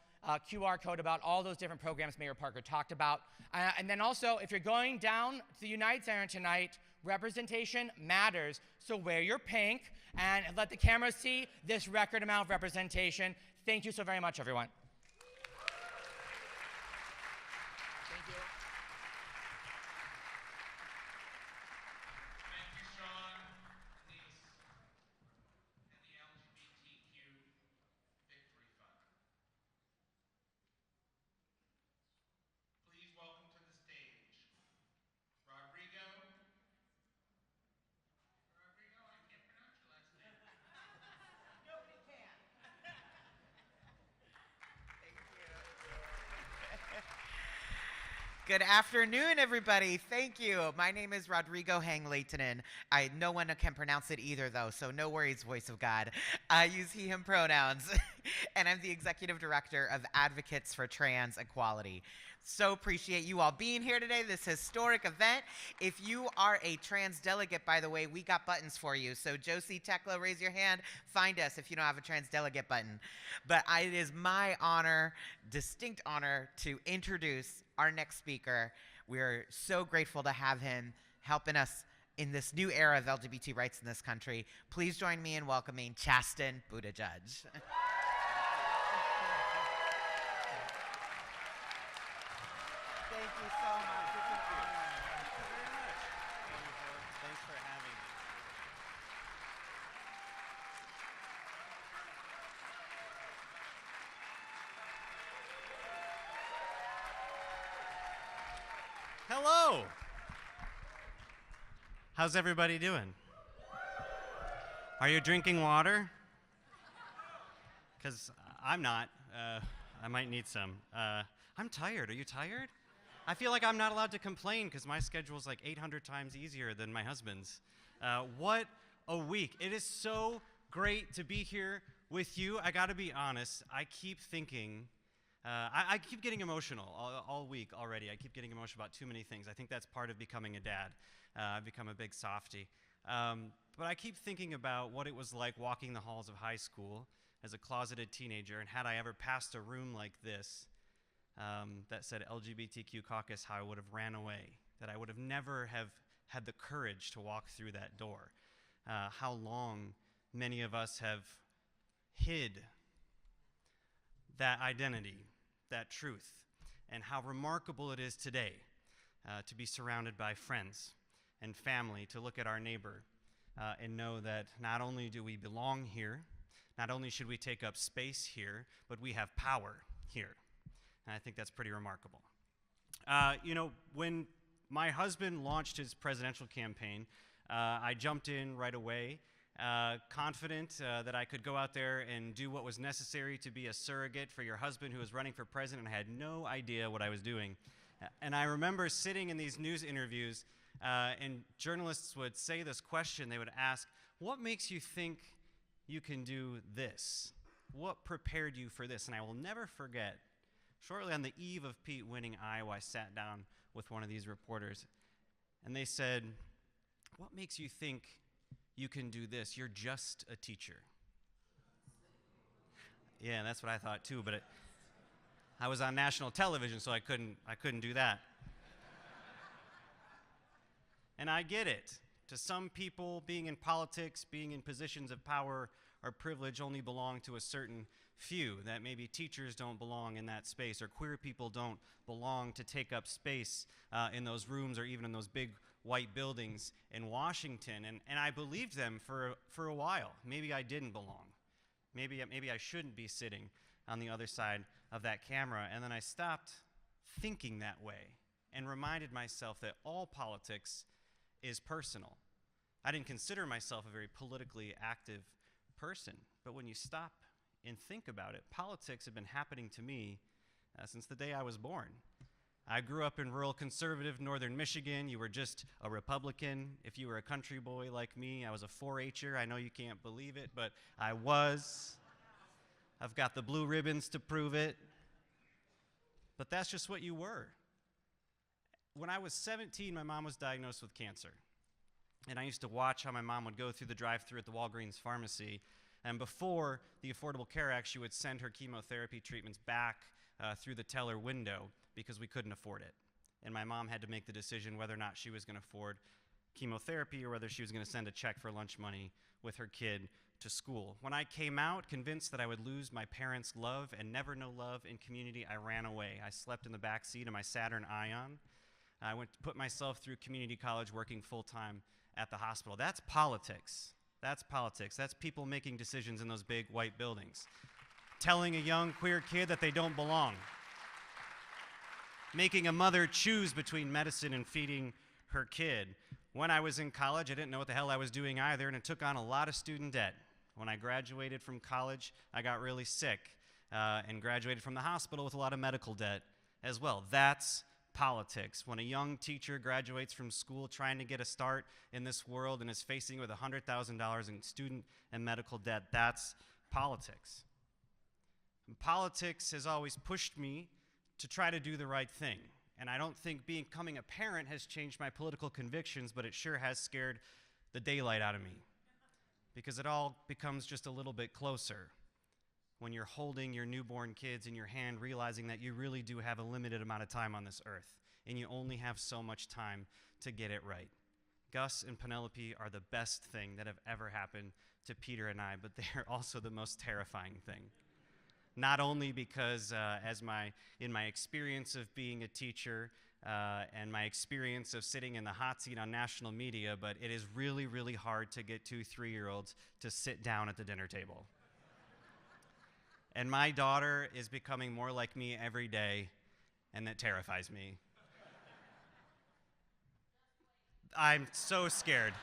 QR code about all those different programs Mayor Parker talked about. And then also, if you're going down to the Unite Center tonight, representation matters. So wear your pink and let the camera see this record amount of representation. Thank you so very much, everyone. Thank you, Sean, Denise, and the LGBTQ Victory Fund. Please welcome to the stage Rodrigo, I can't pronounce your last name. Nobody can. Good afternoon, everybody. Thank you. My name is Rodrigo Hangleitonen. No one can pronounce it either, though, so no worries, voice of God. I use he, him pronouns, and I'm the Executive Director of Advocates for Trans Equality. So appreciate you all being here today, this historic event. If you are a trans delegate, by the way, we got buttons for you. So Josie, Tekla, raise your hand. Find us if you don't have a trans delegate button. But it is my honor, distinct honor, to introduce our next speaker. We're so grateful to have him helping us in this new era of LGBT rights in this country. Please join me in welcoming Chasten Buttigieg. Thank you so much. It's an honor. Thank you very much. Thanks for having me. Hello. How's everybody doing? Are you drinking water? Because I'm not. I might need some. I'm tired. Are you tired? I feel like I'm not allowed to complain because my schedule's like 800 times easier than my husband's. What a week. It is so great to be here with you. I gotta be honest, I keep thinking, I keep getting emotional all week already. I keep getting emotional about too many things. I think that's part of becoming a dad. I've become a big softie. But I keep thinking about what it was like walking the halls of high school as a closeted teenager, and had I ever passed a room like this, that said LGBTQ Caucus, how I would have ran away, that I would have never have had the courage to walk through that door, how long many of us have hid that identity, that truth, and how remarkable it is today to be surrounded by friends and family, to look at our neighbor and know that not only do we belong here, not only should we take up space here, but we have power here. And I think that's pretty remarkable. You know, when my husband launched his presidential campaign, I jumped in right away, confident that I could go out there and do what was necessary to be a surrogate for your husband who was running for president. I had no idea what I was doing. And I remember sitting in these news interviews, and journalists would say this question. They would ask, what makes you think you can do this? What prepared you for this? And I will never forget, shortly on the eve of Pete winning Iowa, I sat down with one of these reporters, and they said, what makes you think you can do this? You're just a teacher. Yeah, that's what I thought too, but I was on national television, so I couldn't do that. And I get it. To some people, being in politics, being in positions of power or privilege only belong to a certain few, that maybe teachers don't belong in that space, or queer people don't belong to take up space in those rooms or even in those big white buildings in Washington. And I believed them for a while. Maybe I didn't belong. Maybe I shouldn't be sitting on the other side of that camera. And then I stopped thinking that way and reminded myself that all politics is personal. I didn't consider myself a very politically active person, but when you stop and think about it, politics have been happening to me since the day I was born. I grew up in rural conservative northern Michigan. You were just a Republican. If you were a country boy like me, I was a 4-H'er. I know you can't believe it, but I was. I've got the blue ribbons to prove it. But that's just what you were. When I was 17, my mom was diagnosed with cancer. And I used to watch how my mom would go through the drive-thru at the Walgreens pharmacy. And before the Affordable Care Act, she would send her chemotherapy treatments back through the teller window because we couldn't afford it. And my mom had to make the decision whether or not she was going to afford chemotherapy or whether she was going to send a check for lunch money with her kid to school. When I came out, convinced that I would lose my parents' love and never know love in community, I ran away. I slept in the back seat of my Saturn Ion. I went to put myself through community college working full-time at the hospital. That's politics. That's politics. That's people making decisions in those big white buildings. Telling a young queer kid that they don't belong. Making a mother choose between medicine and feeding her kid. When I was in college, I didn't know what the hell I was doing either, and it took on a lot of student debt. When I graduated from college, I got really sick and graduated from the hospital with a lot of medical debt as well. That's politics. When a young teacher graduates from school trying to get a start in this world and is facing with $100,000 in student and medical debt, that's politics. And politics has always pushed me to try to do the right thing. And I don't think becoming a parent has changed my political convictions, but it sure has scared the daylight out of me. Because it all becomes just a little bit closer when you're holding your newborn kids in your hand, realizing that you really do have a limited amount of time on this earth, and you only have so much time to get it right. Gus and Penelope are the best thing that have ever happened to Peter and I, but they're also the most terrifying thing. Not only because in my experience of being a teacher and my experience of sitting in the hot seat on national media, but it is really, really hard to get 2 3-year-olds to sit down at the dinner table. And my daughter is becoming more like me every day, and that terrifies me. I'm so scared.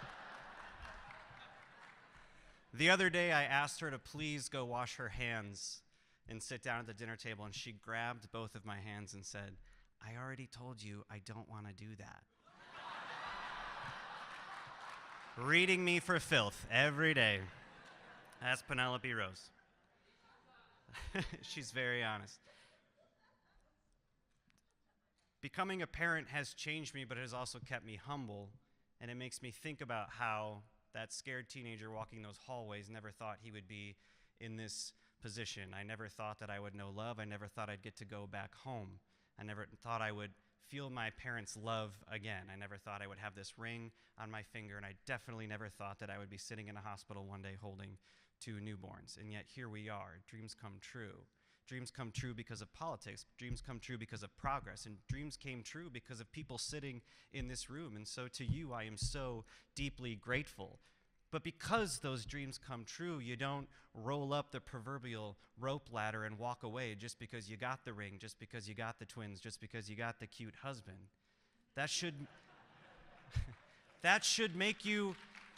The other day, I asked her to please go wash her hands and sit down at the dinner table, and she grabbed both of my hands and said, "I already told you I don't want to do that." Reading me for filth every day. That's Penelope Rose. She's very honest. Becoming a parent has changed me, but it has also kept me humble, and it makes me think about how that scared teenager walking those hallways never thought he would be in this position. I never thought that I would know love. I never thought I'd get to go back home. I never thought I would feel my parents' love again. I never thought I would have this ring on my finger, and I definitely never thought that I would be sitting in a hospital one day holding 2 newborns. And yet here we are. Dreams come true. Dreams come true because of politics. Dreams come true because of progress. And dreams came true because of people sitting in this room. And so to you, I am so deeply grateful. But because those dreams come true, you don't roll up the proverbial rope ladder and walk away just because you got the ring, just because you got the twins, just because you got the cute husband. That should make you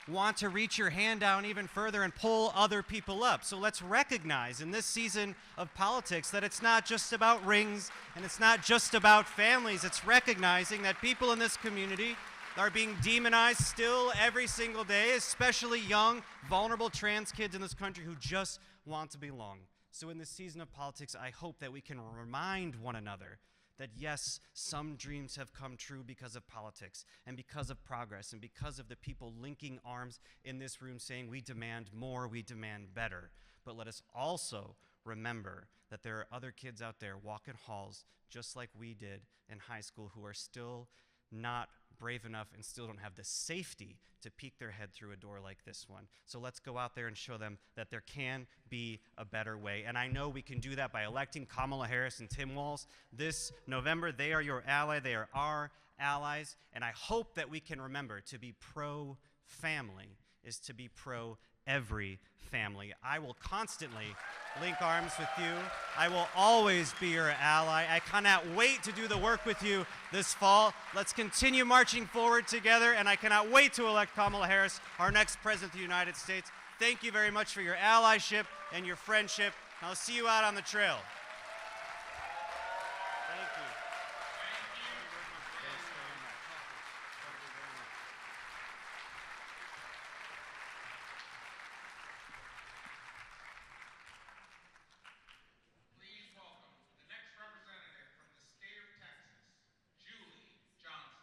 want to reach your hand down even further and pull other people up. So let's recognize in this season of politics that it's not just about rings and it's not just about families. It's recognizing that people in this community are being demonized still every single day, especially young, vulnerable trans kids in this country who just want to belong. So in this season of politics, I hope that we can remind one another that yes, some dreams have come true because of politics and because of progress and because of the people linking arms in this room saying we demand more, we demand better. But let us also remember that there are other kids out there walking halls just like we did in high school who are still not brave enough and still don't have the safety to peek their head through a door like this one. So let's go out there and show them that there can be a better way. And I know we can do that by electing Kamala Harris and Tim Walz this November. They are your ally. They are our allies. And I hope that we can remember to be pro-family is to be pro-every family. I will constantly link arms with you. I will always be your ally. I cannot wait to do the work with you this fall. Let's continue marching forward together, and I cannot wait to elect Kamala Harris, our next president of the United States. Thank you very much for your allyship and your friendship. I'll see you out on the trail. Thank you. Please welcome the next representative from the state of Texas, Julie Johnson.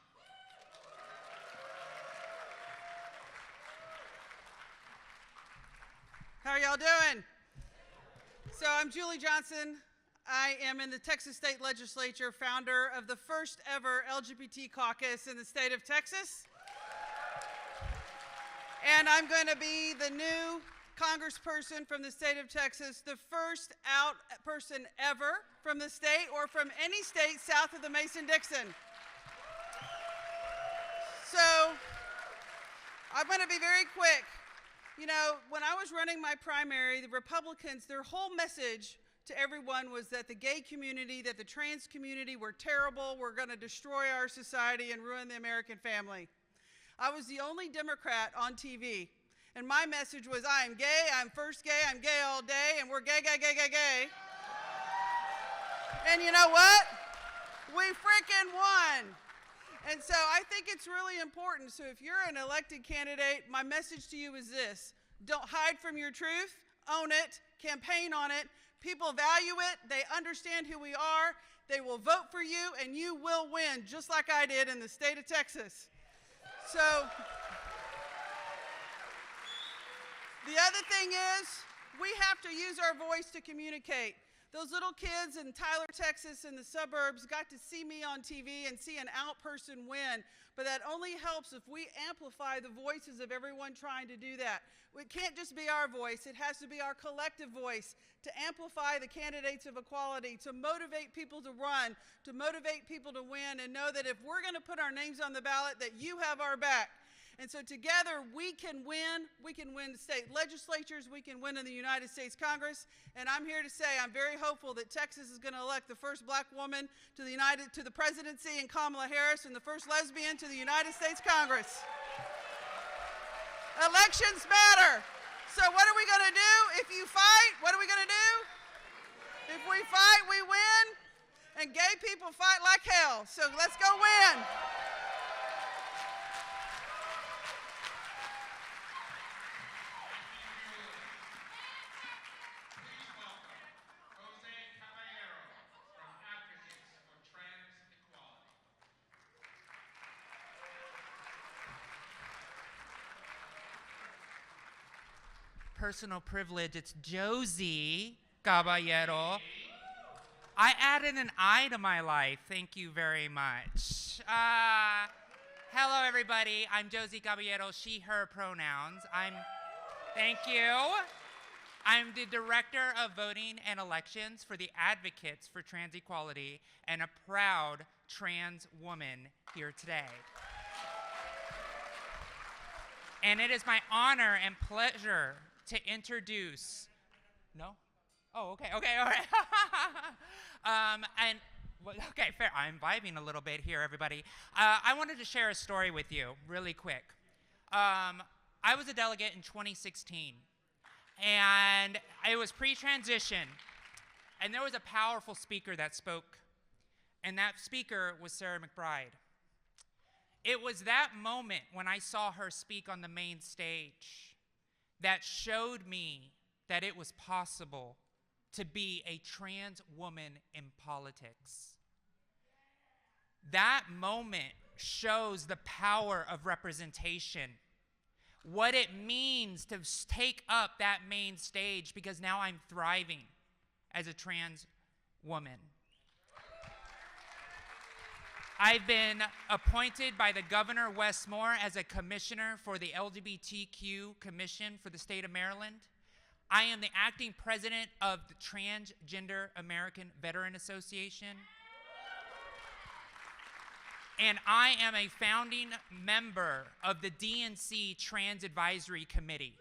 How are y'all doing? So I'm Julie Johnson. I am in the Texas State Legislature, founder of the first ever LGBT caucus in the state of Texas. And I'm going to be the new congressperson from the state of Texas, the first out person ever from the state or from any state south of the Mason-Dixon. So I'm going to be very quick. You know, when I was running my primary, the Republicans, their whole message to everyone was that the gay community, that the trans community were terrible, were going to destroy our society and ruin the American family. I was the only Democrat on TV, and my message was, I am gay, I'm first gay, I'm gay all day, and we're gay, gay, gay, gay, gay. And you know what? We freaking won. And so I think it's really important. So if you're an elected candidate, my message to you is this. Don't hide from your truth. Own it. Campaign on it. People value it. They understand who we are. They will vote for you, and you will win, just like I did in the state of Texas. So the other thing is, we have to use our voice to communicate. Those little kids in Tyler, Texas, in the suburbs got to see me on TV and see an out person win. But that only helps if we amplify the voices of everyone trying to do that. It can't just be our voice. It has to be our collective voice to amplify the candidates of equality, to motivate people to run, to motivate people to win, and know that if we're going to put our names on the ballot, that you have our back. And so together we can win. We can win the state legislatures. We can win in the United States Congress. And I'm here to say I'm very hopeful that Texas is going to elect the first black woman to the presidency, and Kamala Harris, and the first lesbian to the United States Congress. Elections matter. So what are we going to do? If you fight, what are we going to do? If we fight, we win. And gay people fight like hell. So let's go win. Personal privilege, it's Josie Caballero. I added an I to my life. Thank you very much. Hello, everybody. I'm Josie Caballero, she, her pronouns. Thank you. I'm the Director of Voting and Elections for the Advocates for Trans Equality and a proud trans woman here today. And it is my honor and pleasure to introduce, no? Oh, okay, all right. Okay, fair, I'm vibing a little bit here, everybody. I wanted to share a story with you really quick. I was a delegate in 2016, and it was pre-transition, and there was a powerful speaker that spoke, and that speaker was Sarah McBride. It was that moment when I saw her speak on the main stage that showed me that it was possible to be a trans woman in politics. That moment shows the power of representation, what it means to take up that main stage, because now I'm thriving as a trans woman. I've been appointed by the Governor Wes Moore as a commissioner for the LGBTQ Commission for the state of Maryland. I am the acting president of the Transgender American Veteran Association. And I am a founding member of the DNC Trans Advisory Committee.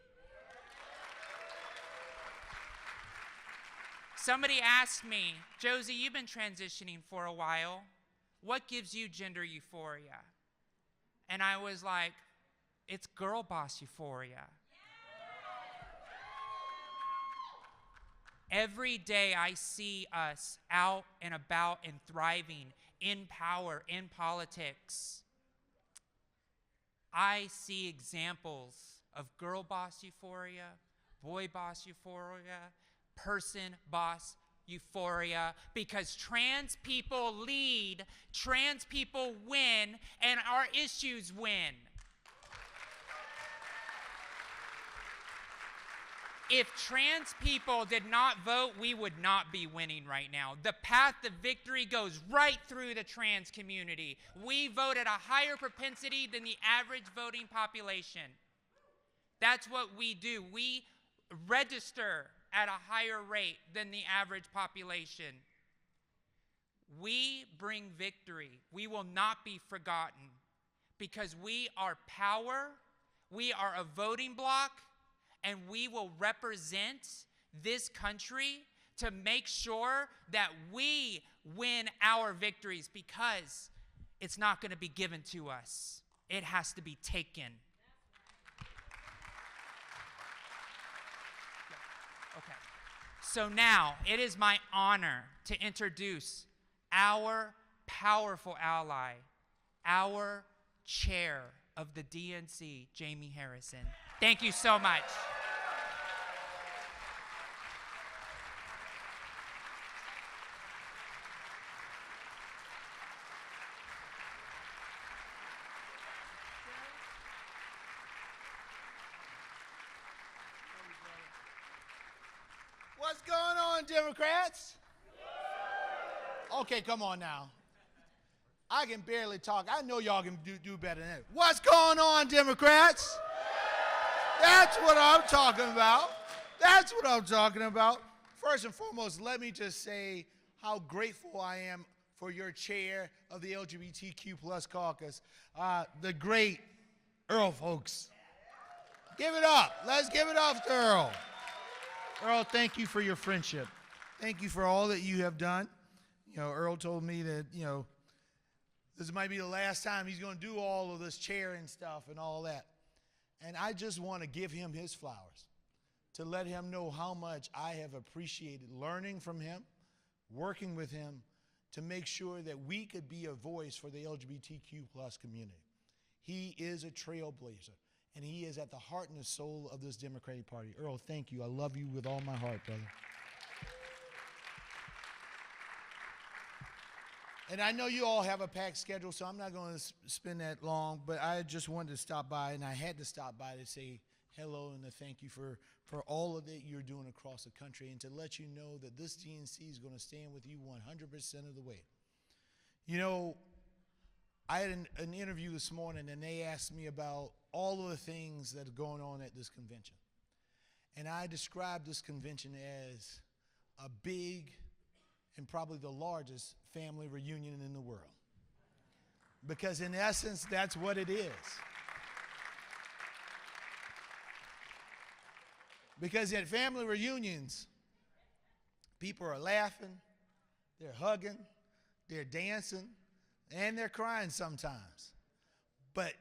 Somebody asked me, Josie, you've been transitioning for a while. What gives you gender euphoria? And I was like, it's girl boss euphoria. Every day I see us out and about and thriving in power, in politics. I see examples of girl boss euphoria, boy boss euphoria, person boss euphoria, because trans people lead, trans people win, and our issues win. If trans people did not vote, we would not be winning right now. The path to victory goes right through the trans community. We vote at a higher propensity than the average voting population. That's what we do. We register at a higher rate than the average population. We bring victory. We will not be forgotten, because we are power, we are a voting bloc, and we will represent this country to make sure that we win our victories, because it's not going to be given to us. It has to be taken. Okay. So now it is my honor to introduce our powerful ally, our chair of the DNC, Jamie Harrison. Thank you so much. What's going on, Democrats? Okay, come on now. I can barely talk. I know y'all can do better than that. What's going on, Democrats? That's what I'm talking about. That's what I'm talking about. First and foremost, let me just say how grateful I am for your chair of the LGBTQ plus caucus, the great Earl Folks. Give it up. Let's give it up to Earl. Earl, thank you for your friendship. Thank you for all that you have done. You know, Earl told me that, you know, this might be the last time he's going to do all of this chair and stuff and all that. And I just want to give him his flowers, to let him know how much I have appreciated learning from him, working with him, to make sure that we could be a voice for the LGBTQ plus community. He is a trailblazer, and he is at the heart and the soul of this Democratic Party. Earl, thank you. I love you with all my heart, brother. And I know you all have a packed schedule, so I'm not going to spend that long, but I just wanted to stop by, and I had to stop by to say hello and to thank you for all of that you're doing across the country, and to let you know that this DNC is going to stand with you 100% of the way. You know, I had an interview this morning, and they asked me about all of the things that are going on at this convention. And I described this convention as a big and probably the largest family reunion in the world. Because in essence, that's what it is. Because at family reunions, people are laughing, they're hugging, they're dancing, and they're crying sometimes. But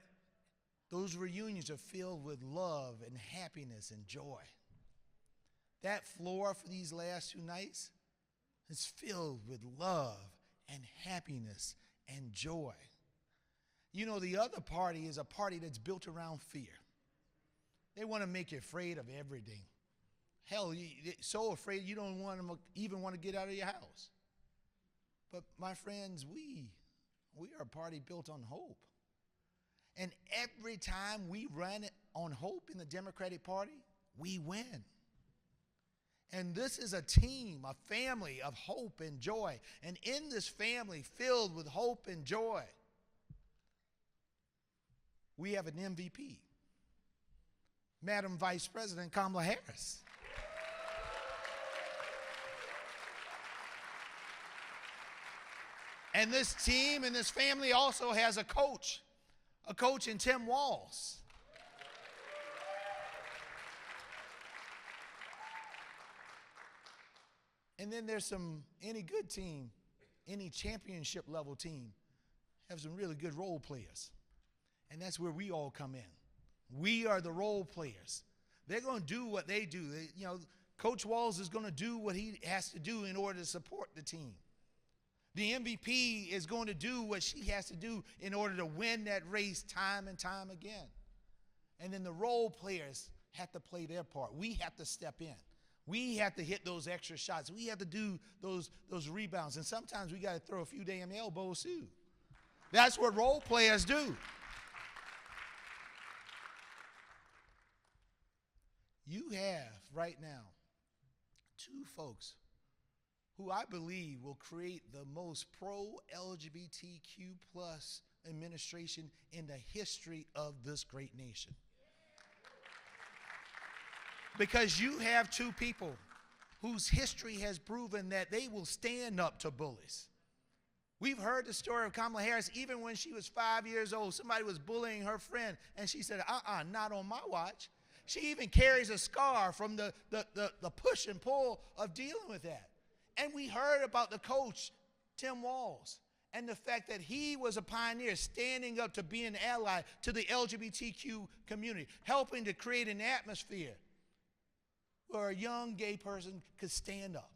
those reunions are filled with love and happiness and joy. That floor for these last 2 nights is filled with love and happiness and joy. You know, the other party is a party that's built around fear. They want to make you afraid of everything. Hell, you're so afraid you don't even want to get out of your house. But my friends, we are a party built on hope. And every time we run on hope in the Democratic Party, we win. And this is a team, a family of hope and joy. And in this family filled with hope and joy, we have an MVP, Madam Vice President Kamala Harris. And this team and this family also has a coach in Tim Walz. And then there's any good team, any championship level team, have some really good role players. And that's where we all come in. We are the role players. They're going to do what they do. Coach Walz is going to do what he has to do in order to support the team. The MVP is going to do what she has to do in order to win that race time and time again. And then the role players have to play their part. We have to step in. We have to hit those extra shots. We have to do those rebounds. And sometimes we got to throw a few damn elbows too. That's what role players do. You have right now 2 folks who I believe will create the most pro-LGBTQ plus administration in the history of this great nation. Because you have 2 people whose history has proven that they will stand up to bullies. We've heard the story of Kamala Harris. Even when she was 5 years old, somebody was bullying her friend, and she said, not on my watch. She even carries a scar from the push and pull of dealing with that. And we heard about the coach, Tim Walz, and the fact that he was a pioneer, standing up to be an ally to the LGBTQ community, helping to create an atmosphere where a young gay person could stand up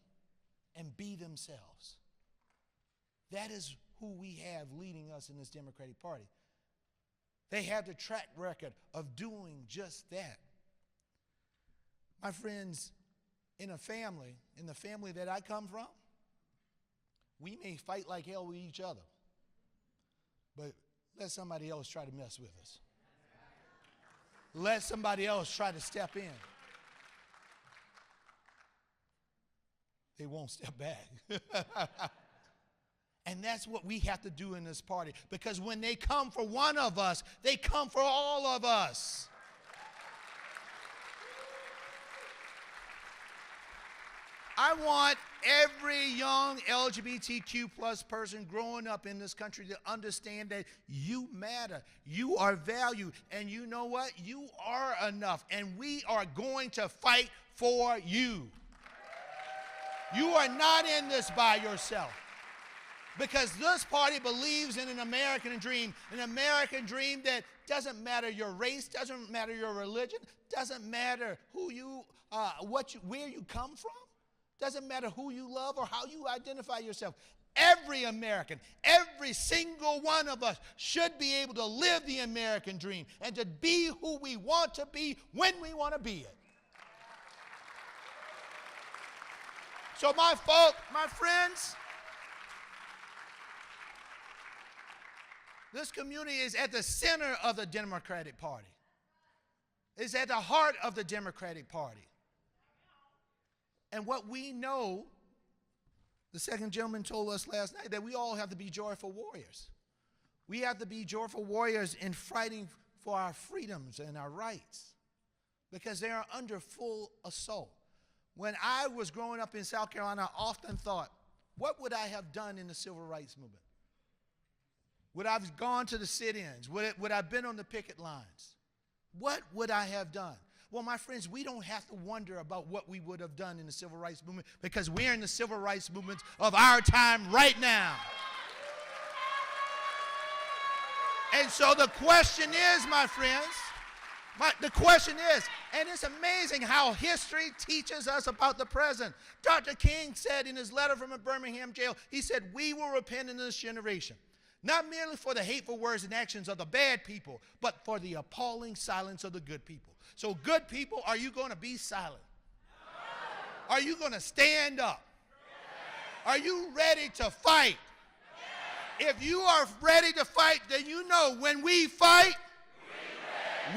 and be themselves. That is who we have leading us in this Democratic Party. They have the track record of doing just that. My friends, in the family that I come from, we may fight like hell with each other, but let somebody else try to mess with us. Let somebody else try to step in. They won't step back. And that's what we have to do in this party, because when they come for one of us, they come for all of us. I want every young LGBTQ plus person growing up in this country to understand that you matter, you are valued, and you know what? You are enough, and we are going to fight for you. You are not in this by yourself, because this party believes in an American dream that doesn't matter your race, doesn't matter your religion, doesn't matter who you, where you come from. Doesn't matter who you love or how you identify yourself. Every American, every single one of us should be able to live the American dream and to be who we want to be when we want to be it. So my friends, this community is at the center of the Democratic Party. It's at the heart of the Democratic Party. And what we know, the second gentleman told us last night, that we all have to be joyful warriors. We have to be joyful warriors in fighting for our freedoms and our rights, because they are under full assault. When I was growing up in South Carolina, I often thought, what would I have done in the civil rights movement? Would I have gone to the sit-ins? Would I have been on the picket lines? What would I have done? Well, my friends, we don't have to wonder about what we would have done in the civil rights movement, because we're in the civil rights movement of our time right now. And so the question is, my friends, the question is, and it's amazing how history teaches us about the present. Dr. King said in his letter from a Birmingham jail, he said, we will repent in this generation, not merely for the hateful words and actions of the bad people, but for the appalling silence of the good people. So good people, are you going to be silent? No. Are you going to stand up? Yes. Are you ready to fight? Yes. If you are ready to fight, then you know when we fight,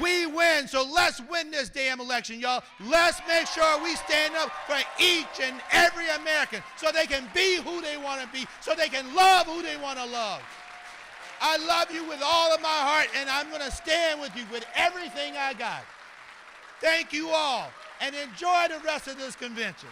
we win. So let's win this damn election, y'all. Let's make sure we stand up for each and every American so they can be who they want to be, so they can love who they want to love. I love you with all of my heart, and I'm going to stand with you with everything I got. Thank you all, and enjoy the rest of this convention.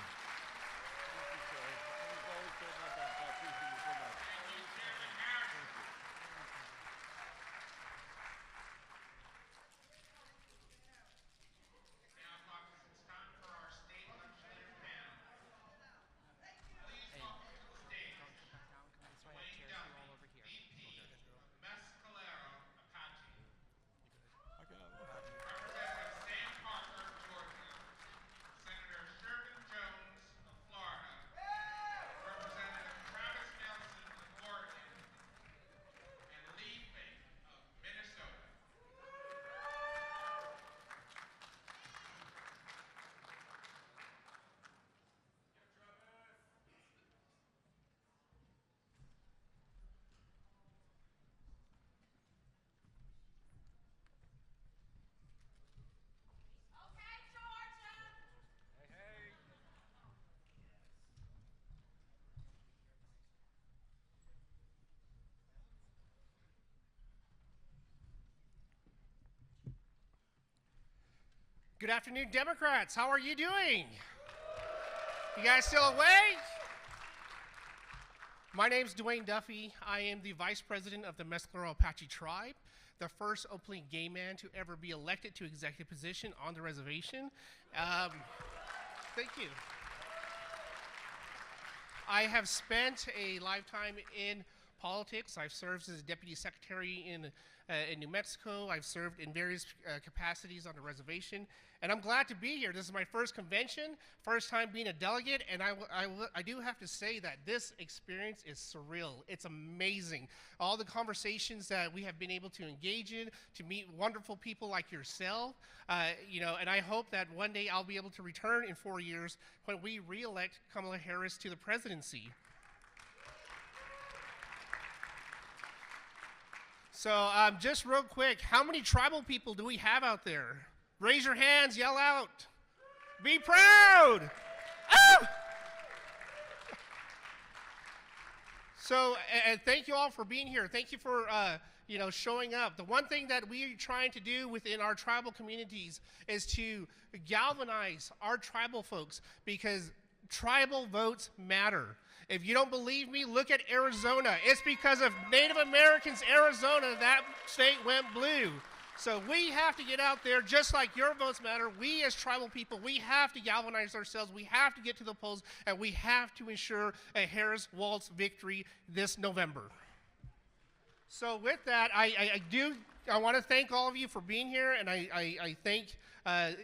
Good afternoon, Democrats. How are you doing? You guys still awake? My name's Dwayne Duffy. I am the Vice President of the Mescalero Apache Tribe, the first openly gay man to ever be elected to executive position on the reservation. Thank you. I have spent a lifetime in politics. I've served as a deputy secretary in New Mexico. I've served in various capacities on the reservation, and I'm glad to be here. This is my first convention, first time being a delegate, and I do have to say that this experience is surreal. It's amazing. All the conversations that we have been able to engage in, to meet wonderful people like yourself, and I hope that one day I'll be able to return in 4 years when we re-elect Kamala Harris to the presidency. So just real quick, how many tribal people do we have out there? Raise your hands, yell out. Be proud. Oh! So, and thank you all for being here. Thank you for showing up. The one thing that we are trying to do within our tribal communities is to galvanize our tribal folks, because tribal votes matter. If you don't believe me, look at Arizona. It's because of Native Americans, Arizona, that state went blue. So we have to get out there, just like your votes matter. We as tribal people, we have to galvanize ourselves. We have to get to the polls, and we have to ensure a Harris-Walz victory this November. So with that, I want to thank all of you for being here, and I thank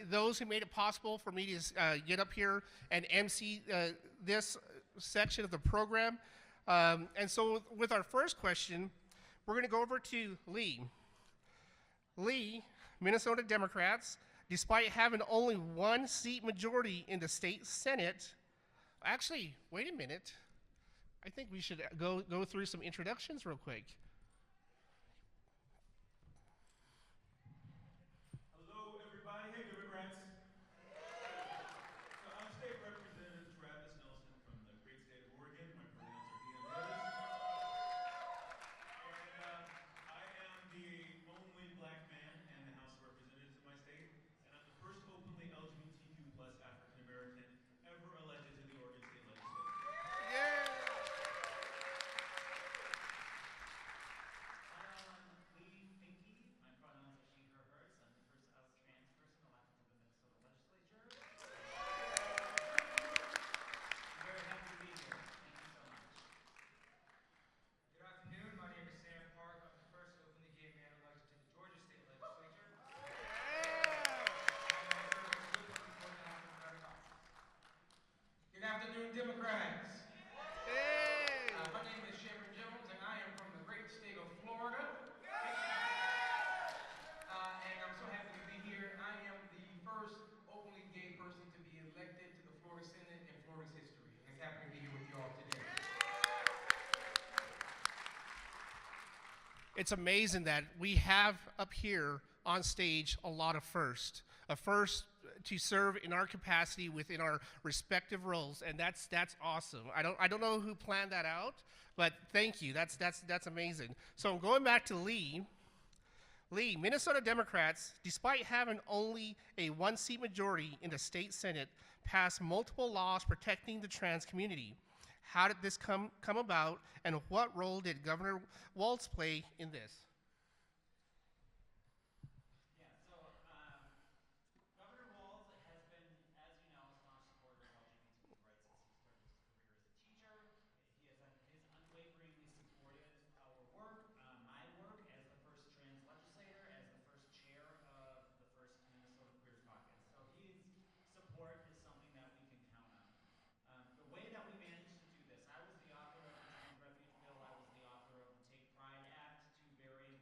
those who made it possible for me to get up here and MC this section of the program. And so with our first question, we're going to go over to Lee. Lee, Minnesota Democrats, despite having only 1 seat majority in the state Senate, actually, wait a minute. I think we should go through some introductions real quick. Hello, everybody. Hey, Democrats. So I'm State Representative Travis Nelson from the great state of Oregon. My pronouns are he, him, theirs. And I am the only black man in the House of Representatives in my state, and I'm the first openly LGBTQ plus African American ever elected to the Oregon State Legislature. Yeah. Lee Finke, my pronouns are she, her, hers. I'm the first trans person elected to the Minnesota Legislature. I'm very happy to be here. Thank you so much. Good afternoon. My name is Sam Park. I'm the first openly gay man elected to the Georgia State Legislature. Good afternoon, Democrats. My name is Sharon Jones, and I am from the great state of Florida. And I'm so happy to be here. I am the first openly gay person to be elected to the Florida Senate in Florida's history. And it's happy to be here with you all today. It's amazing that we have up here on stage a lot of firsts. A first to serve in our capacity within our respective roles, and that's awesome. I don't know who planned that out, but thank you. That's amazing. So I'm going back to Lee. Lee, Minnesota Democrats, despite having only a 1-seat majority in the state Senate, passed multiple laws protecting the trans community. How did this come about, and what role did Governor Walz play in this? Governor Walz has been, as you know, a staunch supporter of LGBTQ rights since he started his career as a teacher. He has unwaveringly supported our work, my work as the first trans legislator, as the first chair of the first Minnesota Queer Caucus. So his support is something that we can count on. The way that we managed to do this, I was the author of the Trans Refuge Bill. I was the author of the Take Pride Act, 2 very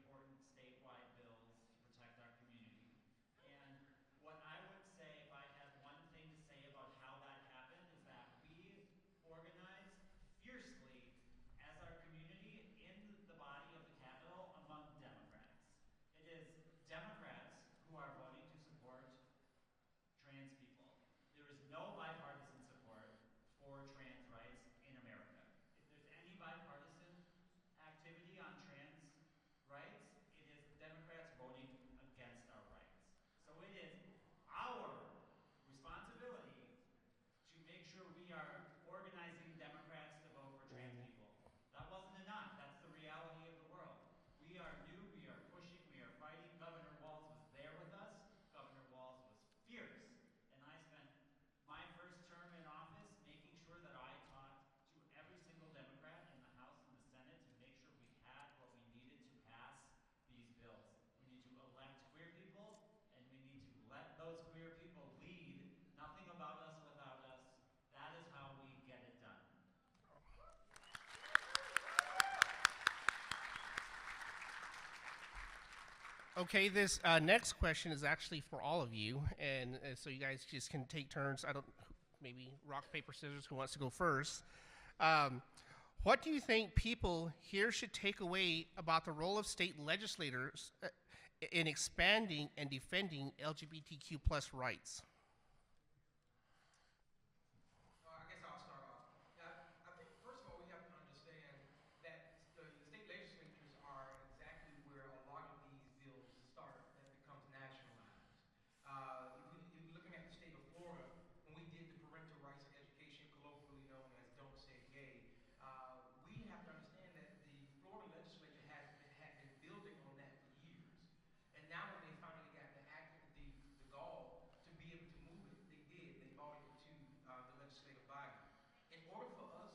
Okay, this next question is actually for all of you, and so you guys just can take turns. I don't, maybe rock, paper, scissors, who wants to go first? What do you think people here should take away about the role of state legislators in expanding and defending LGBTQ plus rights? I guess I'll start off. I think, first of all, we have to understand that the state legislatures are exactly where a lot of these bills start that becomes nationalized. If you're looking at the state of Florida, when we did the parental rights in education, colloquially known as Don't Say Gay, we have to understand that the Florida legislature had been building on that for years. And now when they finally got the gall to be able to move it, they did. They brought it to the legislative body. In order for us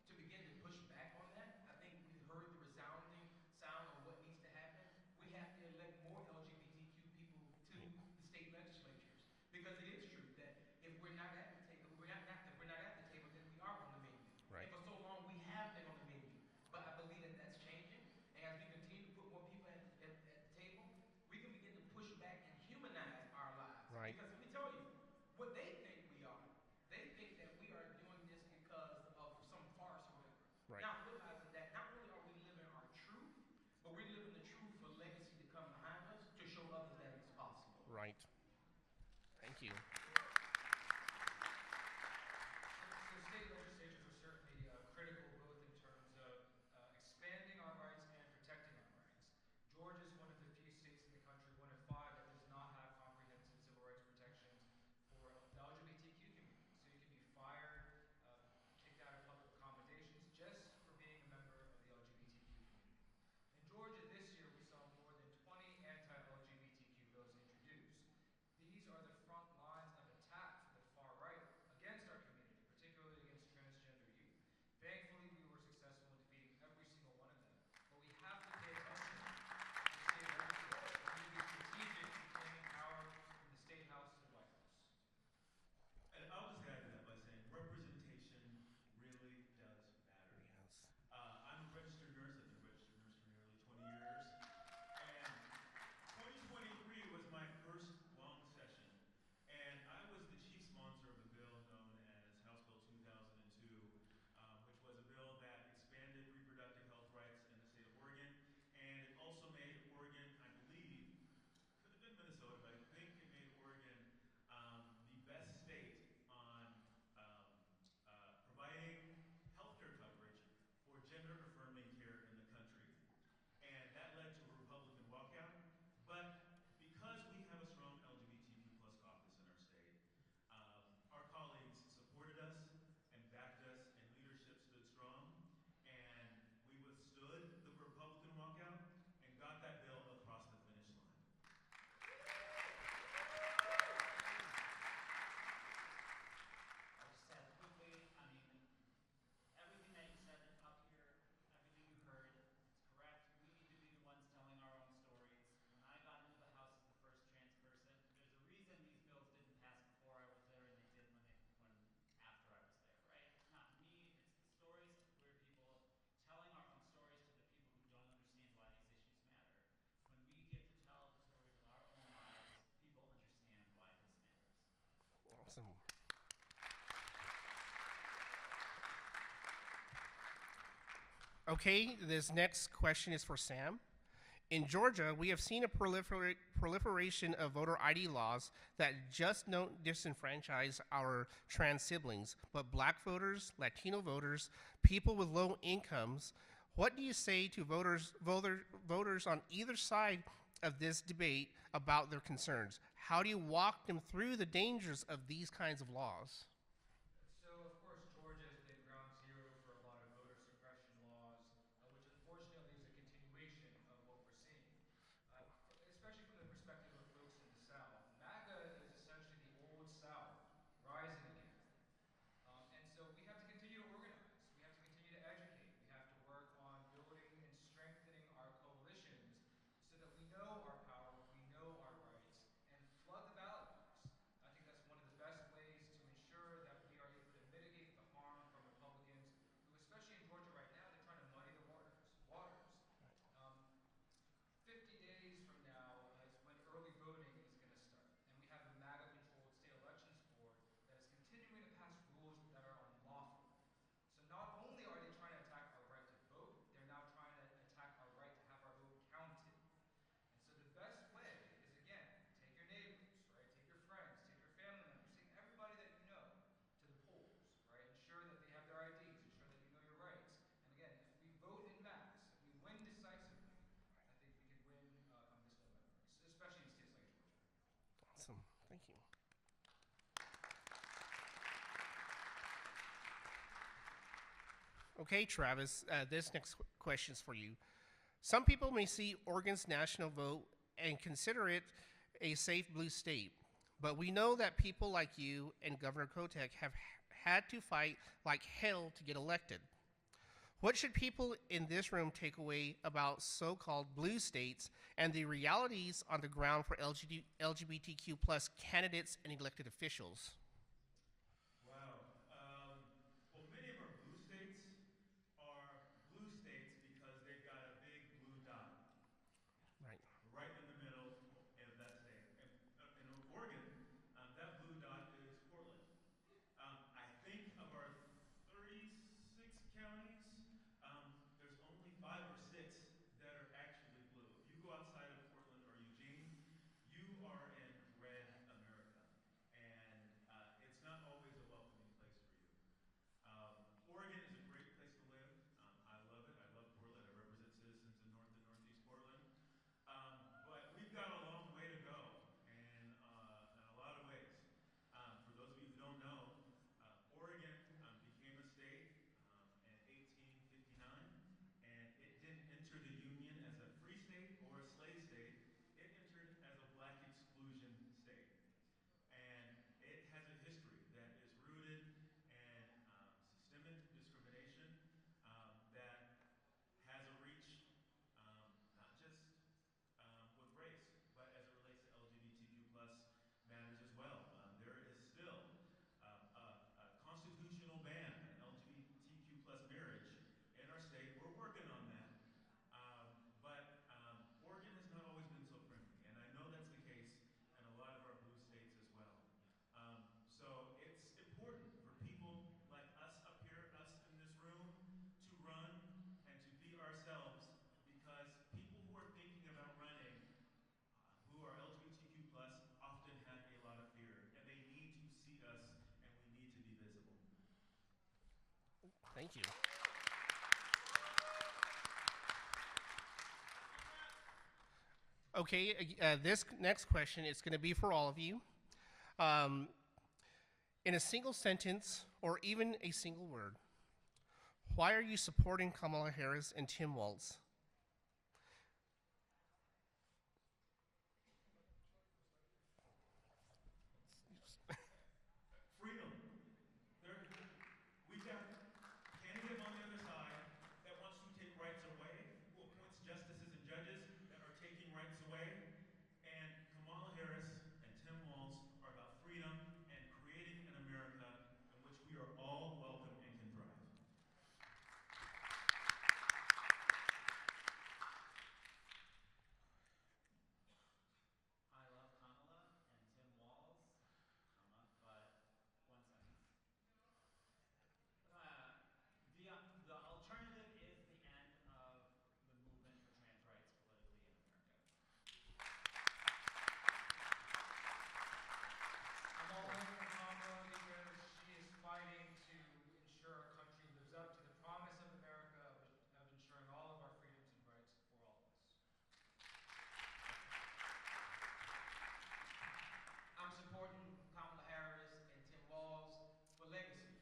to begin to push back on that, I think we heard the resounding sound of what needs to happen. We have to elect more LGBTQ people to the state legislatures, because it is true that if we're not at the table, if we're not at the table, then we are on the menu. Right. And for so long, we have been on the menu. But I believe that that's changing, and as we continue to put more people at the table, we can begin to push back and humanize our lives. Right. Because let me tell you, what they think we are, they think that we are doing this because of some farce or whatever. Right. Not realizing that not only are we living our truth, but we're living the truth for legacy to come behind us to show others that it's possible. Right. Thank you. So state legislatures are certainly critical, both in terms of expanding our rights and protecting our rights. Georgia is one of the few states in the country, one of 5, that does not have comprehensive civil rights protections for the LGBTQ community. So you can be fired, kicked out of public accommodations just for being a member of the LGBTQ community. In Georgia this year, we saw more than 20 anti-LGBTQ bills introduced. These are the front lines of attack from the far right against our community, particularly against transgender youth. Thankfully, we were successful in defeating every single one of them. But we have to pay attention to the state legislatures. We need to be strategic in claiming power from the State House to the White House. And I'll just add to that by saying representation really does matter. Yes. I'm a registered nurse. I've been a registered nurse for nearly 20 years. And 2023 was my first long session. And I was the chief sponsor of a bill known as House Bill 2002, which was a bill that expanded reproductive health rights in the state of Oregon. And it also made Oregon, I believe, could have been Minnesota, but I think it made Oregon the best state on providing healthcare coverage for gender-affirming care in the country. And that led to a Republican walkout. But because we have a strong LGBTQ plus caucus in our state, our colleagues supported us and backed us, and leadership stood strong. And we withstood the Republican walkout and got that bill across the finish line. I'll just add quickly, I mean, everything that you said up here, everything you heard, it's correct. We need to be the ones telling our own stories. When I got into the House as the first trans person, there's a reason these bills didn't pass before I was there and they did when after I was there, right? It's not me, it's the stories of queer people telling our own stories to the people who don't understand why these issues matter. When we get to tell the stories of our own lives, people understand why this matters. Awesome. Okay, this next question is for Sam. In Georgia, we have seen a proliferation of voter ID laws that just don't disenfranchise our trans siblings, but black voters, Latino voters, people with low incomes. What do you say to voters on either side of this debate about their concerns? How do you walk them through the dangers of these kinds of laws? So, of course, Georgia has been ground zero for a lot of voter suppression laws, which unfortunately is a continuation of what we're seeing, especially from the perspective of folks in the South. MAGA is essentially the old South rising again. And so we have to continue to organize. We have to continue to educate. We have to work on building and strengthening our coalitions so that we know our power, we know our rights, and flood the ballot box. I think that's one of the best ways to ensure Okay, Travis, this next question is for you. Some people may see Oregon's national vote and consider it a safe blue state, but we know that people like you and Governor Kotek have had to fight like hell to get elected. What should people in this room take away about so-called blue states and the realities on the ground for LGBTQ plus candidates and elected officials? Wow. Well, many of our blue states are blue states because they've got a big blue dot Right. right in the middle of that state. And in Oregon, that blue dot is Portland. I think of our 36 counties, there's only 5 or 6 that are actually blue. If you go outside of Portland or Eugene, you are in red America. And it's not always a welcoming place for you. Oregon is a great place to live. I love it. I love Portland. I represent citizens in North and Northeast Portland. But we've got a long way to go in a lot of ways. For those of you who don't know, Oregon became a state in 1859, and it didn't enter the Union as a free state or a slave state. It entered as a black exclusion state. And it has a history that is rooted in systemic discrimination that has a reach not just with race, but as it relates to LGBTQ plus matters as well. There is still a constitutional ban on LGBTQ plus marriage in our state. We're working on that. But Oregon has not always been so friendly, and I know that's the case in a lot of our blue states as well. So it's important for people like us up here, us in this room, to run and to be ourselves, because people who are thinking about running who are LGBTQ plus often have a lot of fear, and they need to see us, and we need to be visible. Thank you. Okay, this next question is going to be for all of you. In a single sentence, or even a single word, why are you supporting Kamala Harris and Tim Walz? Freedom. We've got a candidate on the other side that wants to take rights away, who appoints justices and judges that are taking rights away. And Kamala Harris and Tim Walz are about freedom and creating an America in which we are all welcome and can thrive. I love Kamala and Tim Walz, but one sentence. The alternative is the end of the movement for trans rights politically in America. I'm all in for Kamala because she is fighting to ensure our country lives up to the promise of America of ensuring all of our freedoms and rights for all of us. I'm supporting Kamala Harris and Tim Walz for legacy,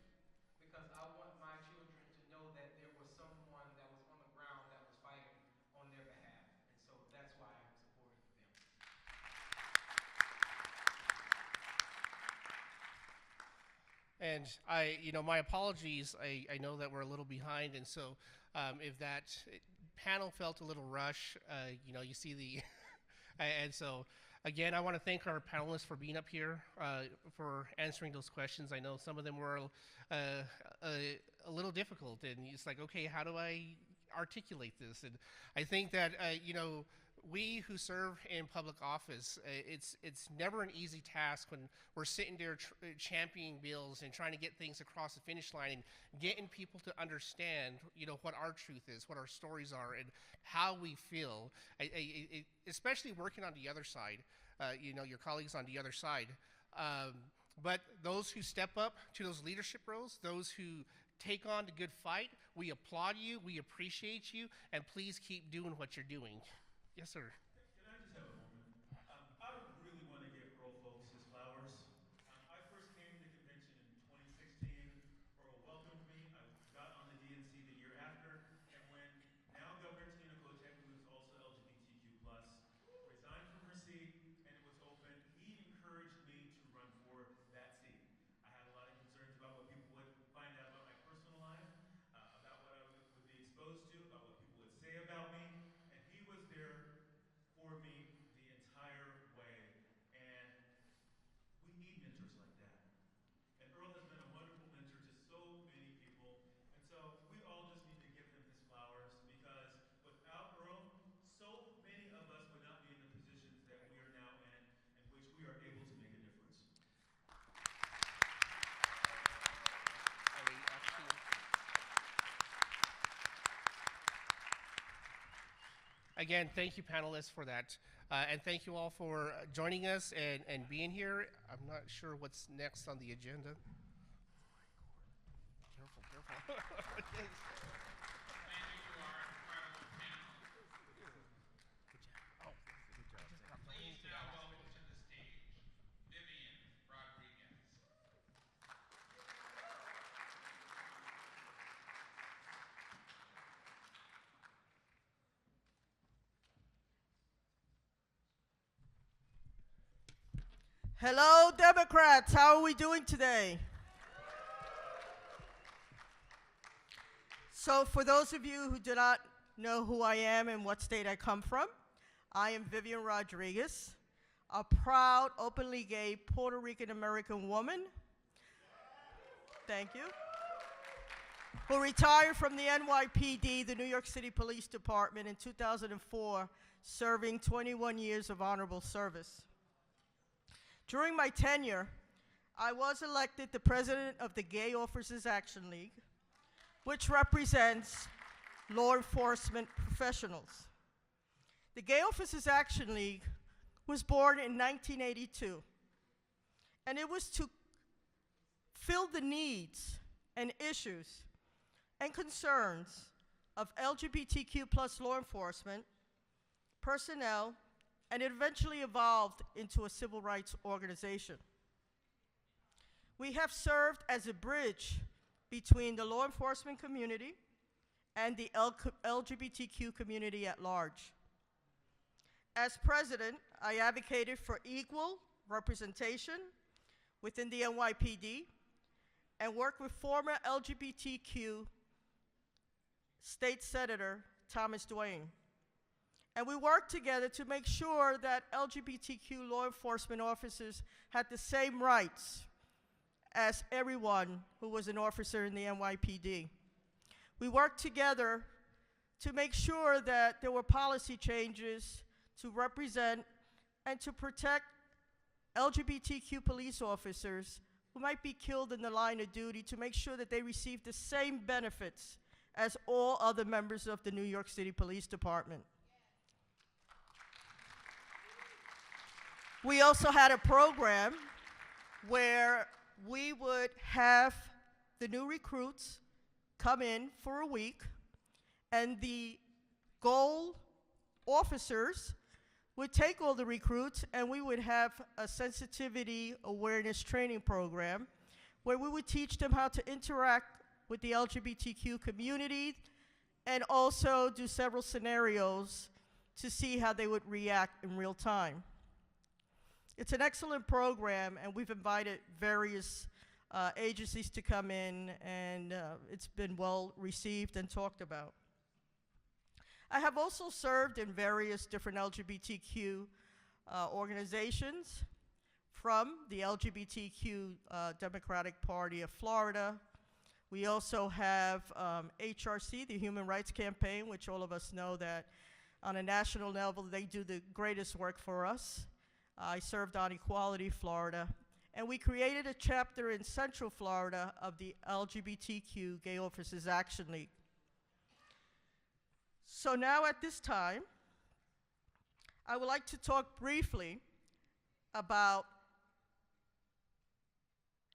because I want my children to know that there was someone that was on the ground that was fighting on their behalf. And so that's why I'm supporting them. And my apologies. I know that we're a little behind, and so if that panel felt a little rush, you see the, and so again, I want to thank our panelists for being up here, for answering those questions. I know some of them were a little difficult, and it's like, okay, how do I articulate this? And I think that we who serve in public office, it's never an easy task when we're sitting there championing bills and trying to get things across the finish line and getting people to understand, what our truth is, what our stories are, and how we feel. Especially working on the other side, your colleagues on the other side. But those who step up to those leadership roles, those who take on the good fight, we applaud you, we appreciate you, and please keep doing what you're doing. Yes, sir. Can I just have a moment? I really want to give Earl Folks his flowers. I first came to the convention in 2016. Earl welcomed me. I got on the DNC the Again, thank you, panelists, for that. And thank you all for joining us and being here. I'm not sure what's next on the agenda. Careful, careful. Okay. Please now welcome to the stage Vivian Rodriguez. Hello, Democrats. How are we doing today? So for those of you who do not know who I am and what state I come from, I am Vivian Rodriguez, a proud, openly gay Puerto Rican American woman. Thank you. Who retired from the NYPD, the New York City Police Department, in 2004, serving 21 years of honorable service. During my tenure, I was elected the president of the Gay Officers Action League, which represents law enforcement professionals. The Gay Officers Action League was born in 1982, and it was to fill the needs and issues and concerns of LGBTQ plus law enforcement personnel, and it eventually evolved into a civil rights organization. We have served as a bridge between the law enforcement community and the LGBTQ community at large. As president, I advocated for equal representation within the NYPD and worked with former LGBTQ State Senator Thomas Duane. And we worked together to make sure that LGBTQ law enforcement officers had the same rights as everyone who was an officer in the NYPD. We worked together to make sure that there were policy changes to represent and to protect LGBTQ police officers who might be killed in the line of duty, to make sure that they receive the same benefits as all other members of the New York City Police Department. We also had a program where we would have the new recruits come in for a week, and the goal officers would take all the recruits, and we would have a sensitivity awareness training program where we would teach them how to interact with the LGBTQ community and also do several scenarios to see how they would react in real time. It's an excellent program, and we've invited various agencies to come in, and it's been well received and talked about. I have also served in various different LGBTQ organizations, from the LGBTQ Democratic Party of Florida. We also have HRC, the Human Rights Campaign, which all of us know that on a national level they do the greatest work for us. I served on Equality Florida, and we created a chapter in Central Florida of the LGBTQ Gay Officers Action League. So now at this time, I would like to talk briefly about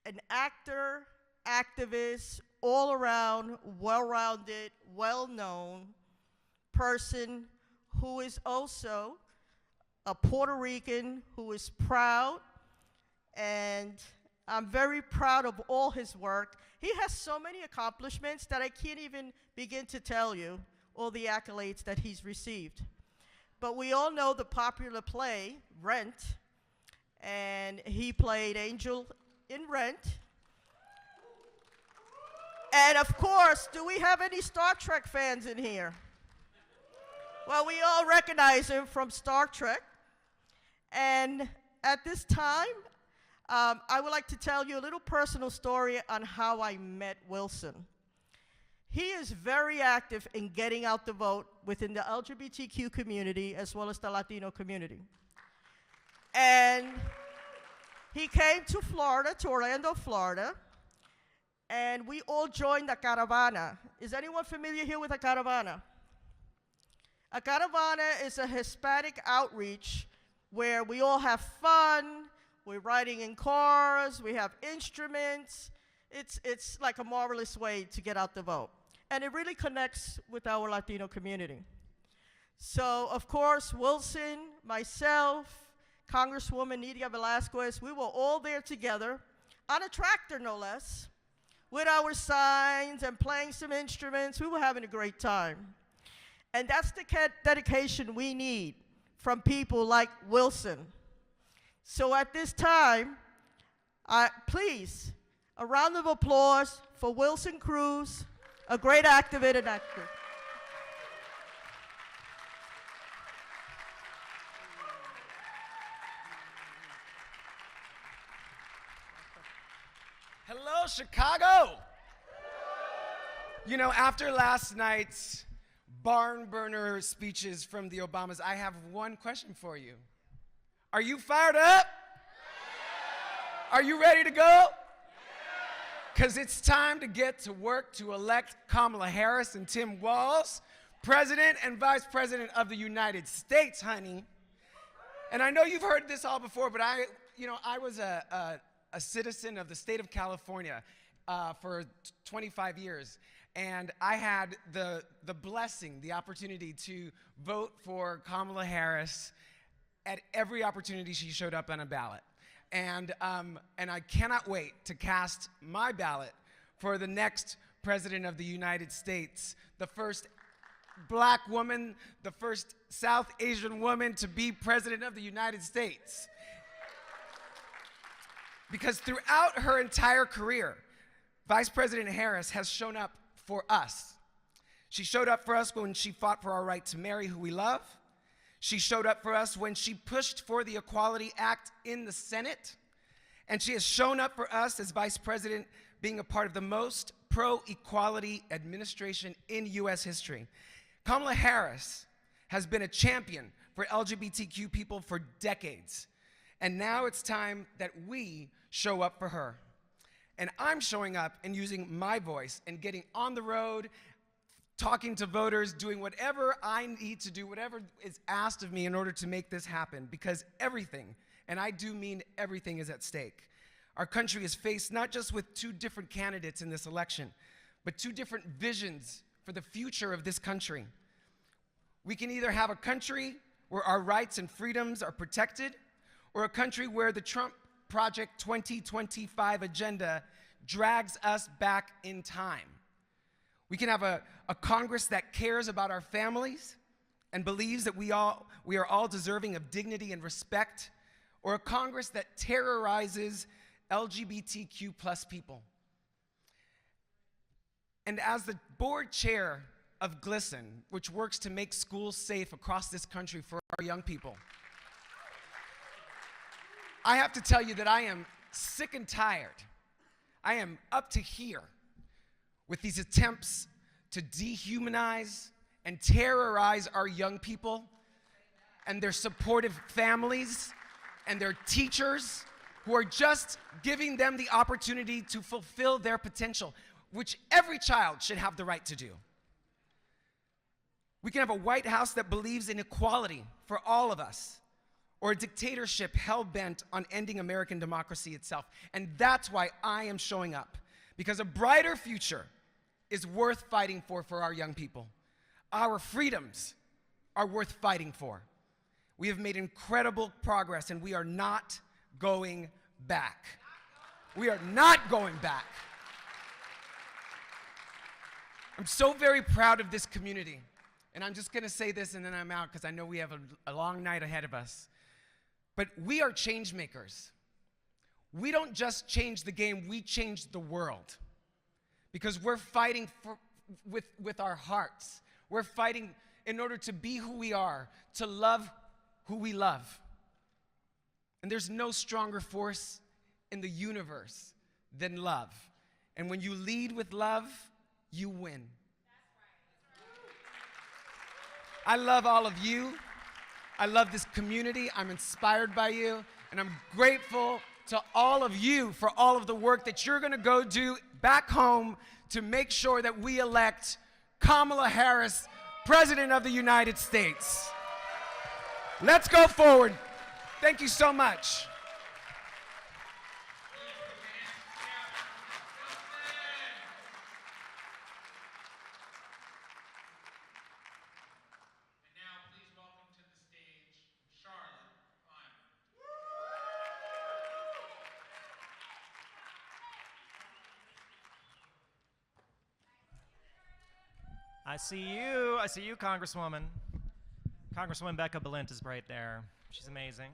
an actor, activist, all-around, well-rounded, well-known person who is also a Puerto Rican who is proud, and I'm very proud of all his work. He has so many accomplishments that I can't even begin to tell you all the accolades that he's received. But we all know the popular play, Rent, and he played Angel in Rent. And of course, do we have any Star Trek fans in here? Well, we all recognize him from Star Trek. And at this time, I would like to tell you a little personal story on how I met Wilson. He is very active in getting out the vote within the LGBTQ community as well as the Latino community. And he came to Florida, to Orlando, Florida, and we all joined the caravana. Is anyone familiar here with a caravana? A caravana is a Hispanic outreach where we all have fun, we're riding in cars, we have instruments. It's like a marvelous way to get out the vote. And it really connects with our Latino community. So, of course, Wilson, myself, Congresswoman Nydia Velasquez, we were all there together, on a tractor no less, with our signs and playing some instruments. We were having a great time. And that's the dedication we need from people like Wilson. So at this time, please, a round of applause for Wilson Cruz, a great activist and actor. Hello, Chicago. You know, after last night's barn burner speeches from the Obamas, I have one question for you. Are you fired up? Are you ready to go? Because it's time to get to work to elect Kamala Harris and Tim Walz, President and Vice President of the United States, honey. And I know you've heard this all before, but I was a citizen of the state of California for 25 years. And I had the blessing, the opportunity to vote for Kamala Harris at every opportunity she showed up on a ballot. And I cannot wait to cast my ballot for the next President of the United States, the first Black woman, the first South Asian woman to be President of the United States. Because throughout her entire career, Vice President Harris has shown up for us. She showed up for us when she fought for our right to marry who we love. She showed up for us when she pushed for the Equality Act in the Senate. And she has shown up for us as Vice President, being a part of the most pro-equality administration in U.S. history. Kamala Harris has been a champion for LGBTQ people for decades. And now it's time that we show up for her. And I'm showing up and using my voice and getting on the road, talking to voters, doing whatever I need to do, whatever is asked of me in order to make this happen, because everything, and I do mean everything, is at stake. Our country is faced not just with two different candidates in this election, but two different visions for the future of this country. We can either have a country where our rights and freedoms are protected, or a country where the Trump Project 2025 agenda drags us back in time. We can have a Congress that cares about our families and believes that we are all deserving of dignity and respect, or a Congress that terrorizes LGBTQ plus people. And as the board chair of GLSEN, which works to make schools safe across this country for our young people, I have to tell you that I am sick and tired. I am up to here with these attempts to dehumanize and terrorize our young people and their supportive families and their teachers who are just giving them the opportunity to fulfill their potential, which every child should have the right to do. We can have a White House that believes in equality for all of us, or a dictatorship hell-bent on ending American democracy itself. And that's why I am showing up, because a brighter future is worth fighting for our young people. Our freedoms are worth fighting for. We have made incredible progress, and we are not going back. We are not going back. I'm so very proud of this community. And I'm just going to say this and then I'm out, because I know we have a long night ahead of us. But we are change makers. We don't just change the game, we change the world. Because we're fighting with our hearts. We're fighting in order to be who we are, to love who we love. And there's no stronger force in the universe than love. And when you lead with love, you win. I love all of you. I love this community. I'm inspired by you. And I'm grateful to all of you for all of the work that you're going to go do back home to make sure that we elect Kamala Harris, President of the United States. Let's go forward. Thank you so much. And now please welcome to the stage Charlotte Clymer. I see you, Congresswoman. Congresswoman Becca Balint is right there. She's amazing.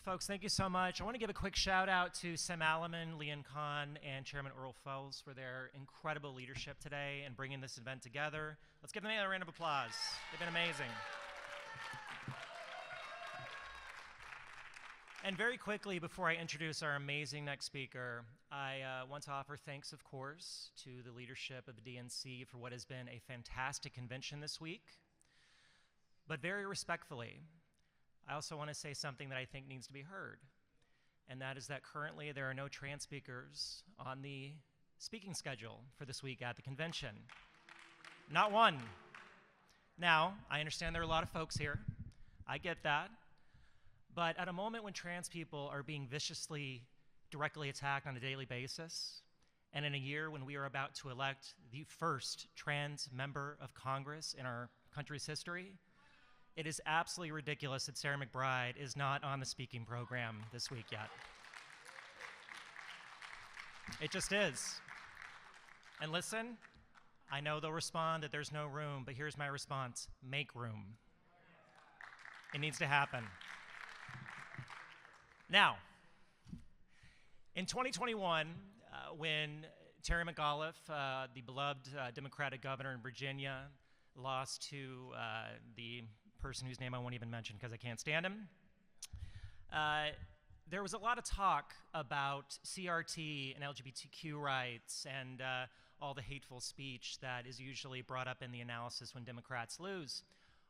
Folks, thank you so much. I want to give a quick shout out to Sam Alleman, Leon Kahn, and Chairman Earl Fells for their incredible leadership today and bringing this event together. Let's give them a round of applause. They've been amazing. And very quickly, before I introduce our amazing next speaker, I want to offer thanks, of course, to the leadership of the DNC for what has been a fantastic convention this week. But very respectfully, I also want to say something that I think needs to be heard, and that is that currently there are no trans speakers on the speaking schedule for this week at the convention. Not one. Now, I understand there are a lot of folks here. I get that. But at a moment when trans people are being viciously, directly attacked on a daily basis, and in a year when we are about to elect the first trans member of Congress in our country's history, it is absolutely ridiculous that Sarah McBride is not on the speaking program this week yet. It just is. And listen, I know they'll respond that there's no room, but here's my response: make room. It needs to happen. Now, in 2021, when Terry McAuliffe, the beloved Democratic governor in Virginia, lost to the person whose name I won't even mention because I can't stand him, there was a lot of talk about CRT and LGBTQ rights and all the hateful speech that is usually brought up in the analysis when Democrats lose.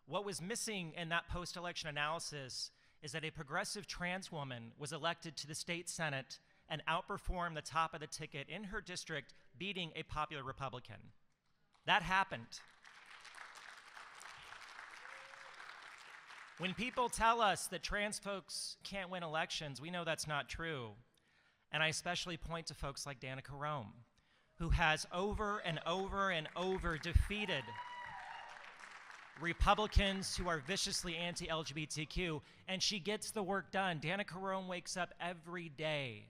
What was missing in that post-election analysis is that a progressive trans woman was elected to the state Senate and outperformed the top of the ticket in her district, beating a popular Republican. That happened. When people tell us that trans folks can't win elections, we know that's not true. And I especially point to folks like Danica Rome, who has over and over and over defeated Republicans who are viciously anti-LGBTQ, and she gets the work done. Danica Rome wakes up every day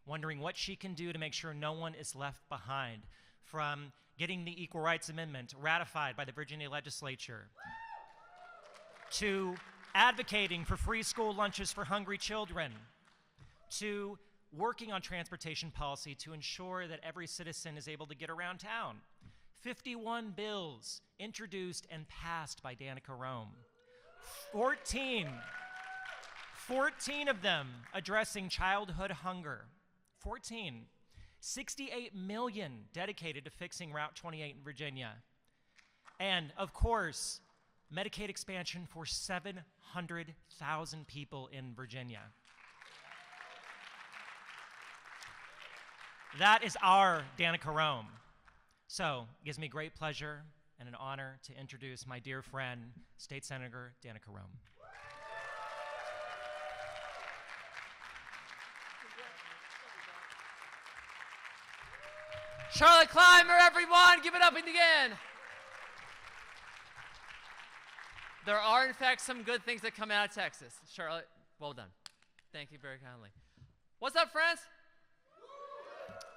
wondering what she can do to make sure no one is left behind, from getting the Equal Rights Amendment ratified by the Virginia legislature, to advocating for free school lunches for hungry children, to working on transportation policy to ensure that every citizen is able to get around town. 51 bills introduced and passed by Danica Rome. 14 of them addressing childhood hunger. 14. 68 million dedicated to fixing Route 28 in Virginia. And of course, Medicaid expansion for 700,000 people in Virginia. That is our Danica Rome. So it gives me great pleasure and an honor to introduce my dear friend, State Senator Danica Rome. Charlotte Clymer, everyone, give it up again. There are, in fact, some good things that come out of Texas. Charlotte, well done. Thank you very kindly. What's up, friends?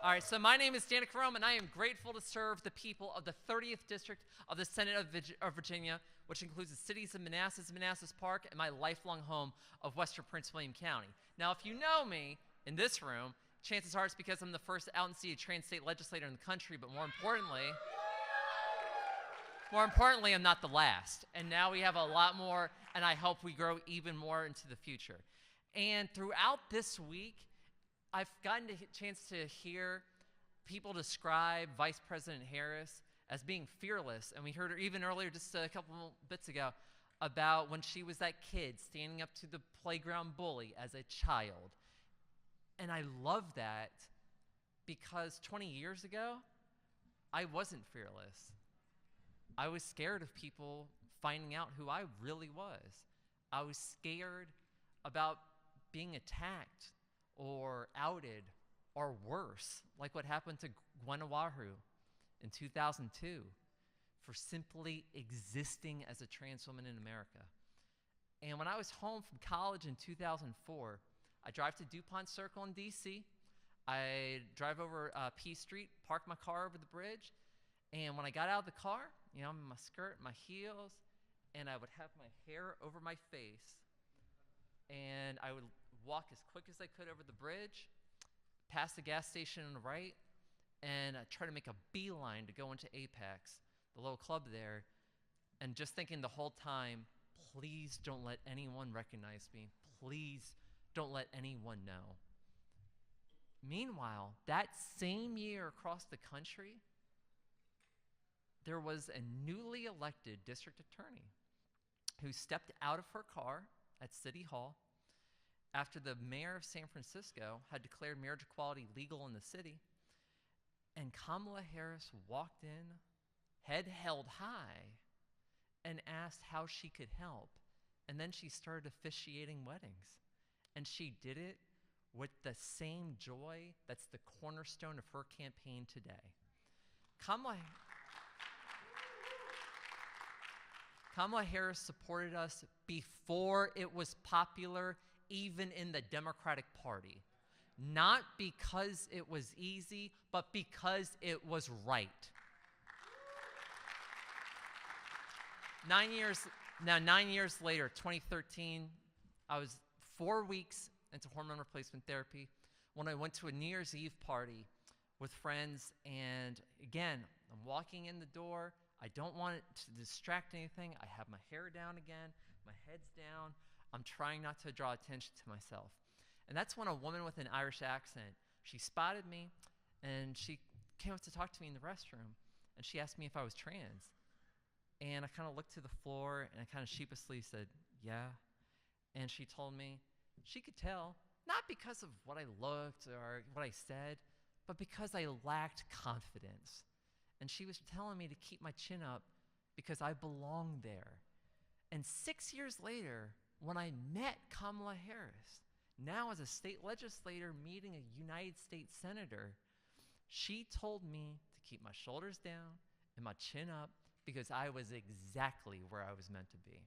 All right, so my name is Danica Rome, and I am grateful to serve the people of the 30th District of the Senate of Virginia, which includes the cities of Manassas and Manassas Park, and my lifelong home of Western Prince William County. Now, if you know me in this room, chances are it's because I'm the first out-and-seated trans state legislator in the country, but more importantly, I'm not the last. And now we have a lot more, and I hope we grow even more into the future. And throughout this week, I've gotten a chance to hear people describe Vice President Harris as being fearless. And we heard her even earlier, just a couple bits ago, about when she was that kid standing up to the playground bully as a child. And I love that because 20 years ago, I wasn't fearless. I was scared of people finding out who I really was. I was scared about being attacked or outed or worse, like what happened to Gwen Oahu in 2002 for simply existing as a trans woman in America. And when I was home from college in 2004, I drive to DuPont Circle in DC. I drive over P Street, park my car over the bridge, and when I got out of the car, you know, I'm in my skirt, my heels, and I would have my hair over my face, and I would walk as quick as I could over the bridge, past the gas station on the right, and try to make a beeline to go into Apex, the little club there, and just thinking the whole time, please don't let anyone recognize me. Please don't let anyone know. Meanwhile, that same year across the country, there was a newly elected district attorney who stepped out of her car at City Hall after the mayor of San Francisco had declared marriage equality legal in the city, and Kamala Harris walked in, head held high, and asked how she could help. And then she started officiating weddings. And she did it with the same joy that's the cornerstone of her campaign today. Kamala Harris supported us before it was popular, even in the Democratic Party. Not because it was easy, but because it was right. 9 years later, 2013, I was 4 weeks into hormone replacement therapy when I went to a New Year's Eve party with friends, and again, I'm walking in the door. I don't want it to distract anything. I have my hair down again, my head's down. I'm trying not to draw attention to myself. And that's when a woman with an Irish accent, she spotted me, and she came up to talk to me in the restroom, and she asked me if I was trans. And I kind of looked to the floor, and I kind of sheepishly said, yeah. And she told me she could tell, not because of what I looked or what I said, but because I lacked confidence. And she was telling me to keep my chin up because I belonged there. And 6 years later, when I met Kamala Harris, now as a state legislator meeting a United States senator, she told me to keep my shoulders down and my chin up because I was exactly where I was meant to be.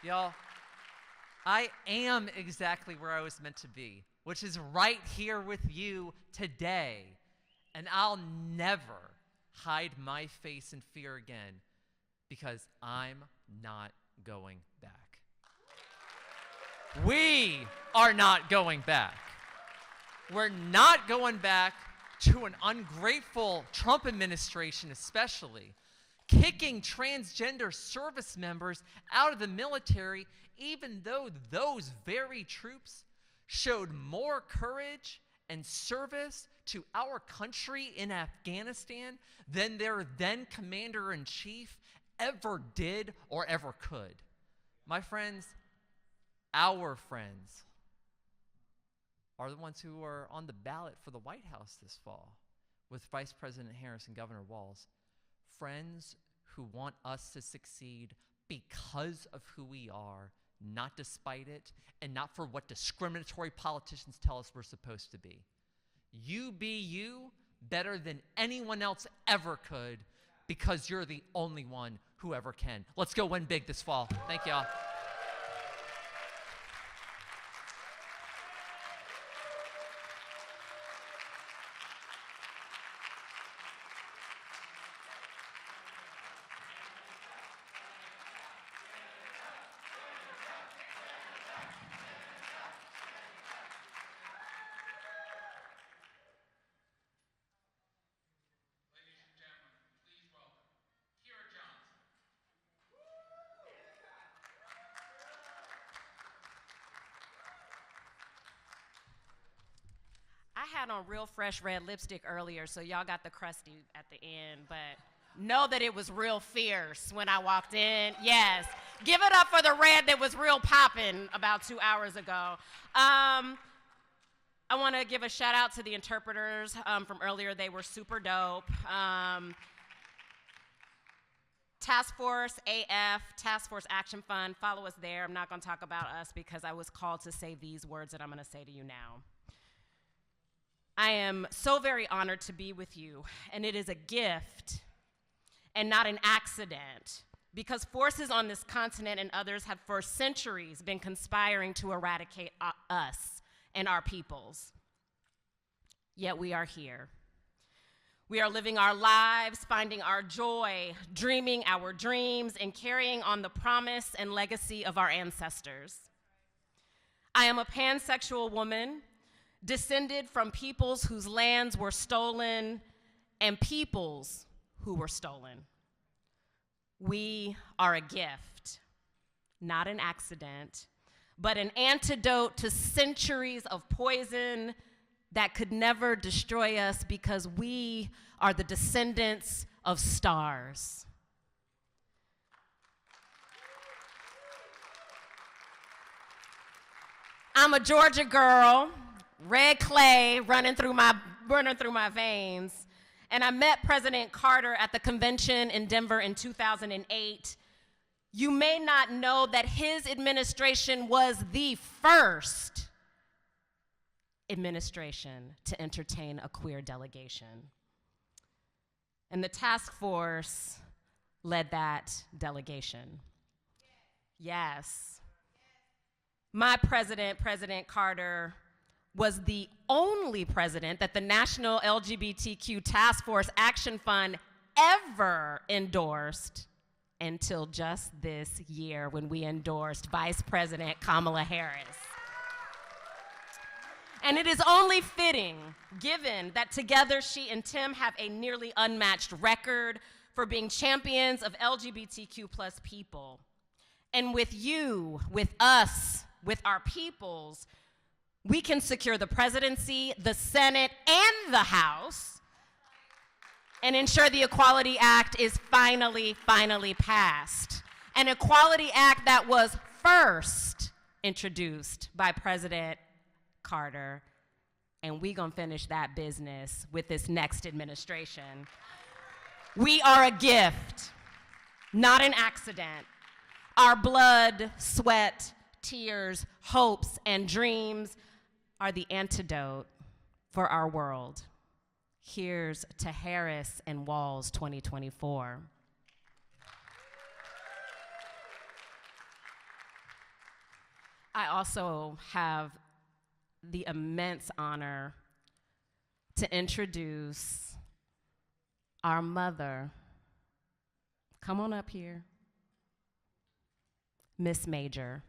Y'all, I am exactly where I was meant to be, which is right here with you today. And I'll never hide my face in fear again because I'm not going back. We are not going back. We're not going back to an ungrateful Trump administration, especially kicking transgender service members out of the military, even though those very troops showed more courage and service to our country in Afghanistan than their then commander-in-chief ever did or ever could. My friends, our friends, are the ones who are on the ballot for the White House this fall with Vice President Harris and Governor Walz. Friends who want us to succeed because of who we are, not despite it, and not for what discriminatory politicians tell us we're supposed to be. You be you better than anyone else ever could because you're the only one who ever can. Let's go win big this fall. Thank y'all. I had on real fresh red lipstick earlier, so y'all got the crusty at the end, but know that it was real fierce when I walked in. Yes. Give it up for the red that was real popping about 2 hours ago. I'm I want to give a shout out to the interpreters from earlier. They were super dope. Task Force AF, Task Force Action Fund, follow us there. I'm not going to talk about us because I was called to say these words that I'm going to say to you now. I am so very honored to be with you, and it is a gift and not an accident, because forces on this continent and others have for centuries been conspiring to eradicate us and our peoples. Yet we are here. We are living our lives, finding our joy, dreaming our dreams, and carrying on the promise and legacy of our ancestors. I am a pansexual woman, descended from peoples whose lands were stolen and peoples who were stolen. We are a gift, not an accident, but an antidote to centuries of poison that could never destroy us, because we are the descendants of stars. I'm a Georgia girl, red clay running through my veins. And I met President Carter at the convention in Denver in 2008. You may not know that his administration was the first administration to entertain a queer delegation. And the task force led that delegation. Yes. My president, President Carter, was the only president that the National LGBTQ Task Force Action Fund ever endorsed until just this year, when we endorsed Vice President Kamala Harris. And it is only fitting, given that together she and Tim have a nearly unmatched record for being champions of LGBTQ plus people. And with you, with us, with our peoples, we can secure the presidency, the Senate, and the House, and ensure the Equality Act is finally passed. An Equality Act that was first introduced by President Carter, and we gonna finish that business with this next administration. We are a gift, not an accident. Our blood, sweat, tears, hopes, and dreams are the antidote for our world. Here's to Harris and Walz 2024. I also have the immense honor to introduce our mother. Come on up here. Miss Major.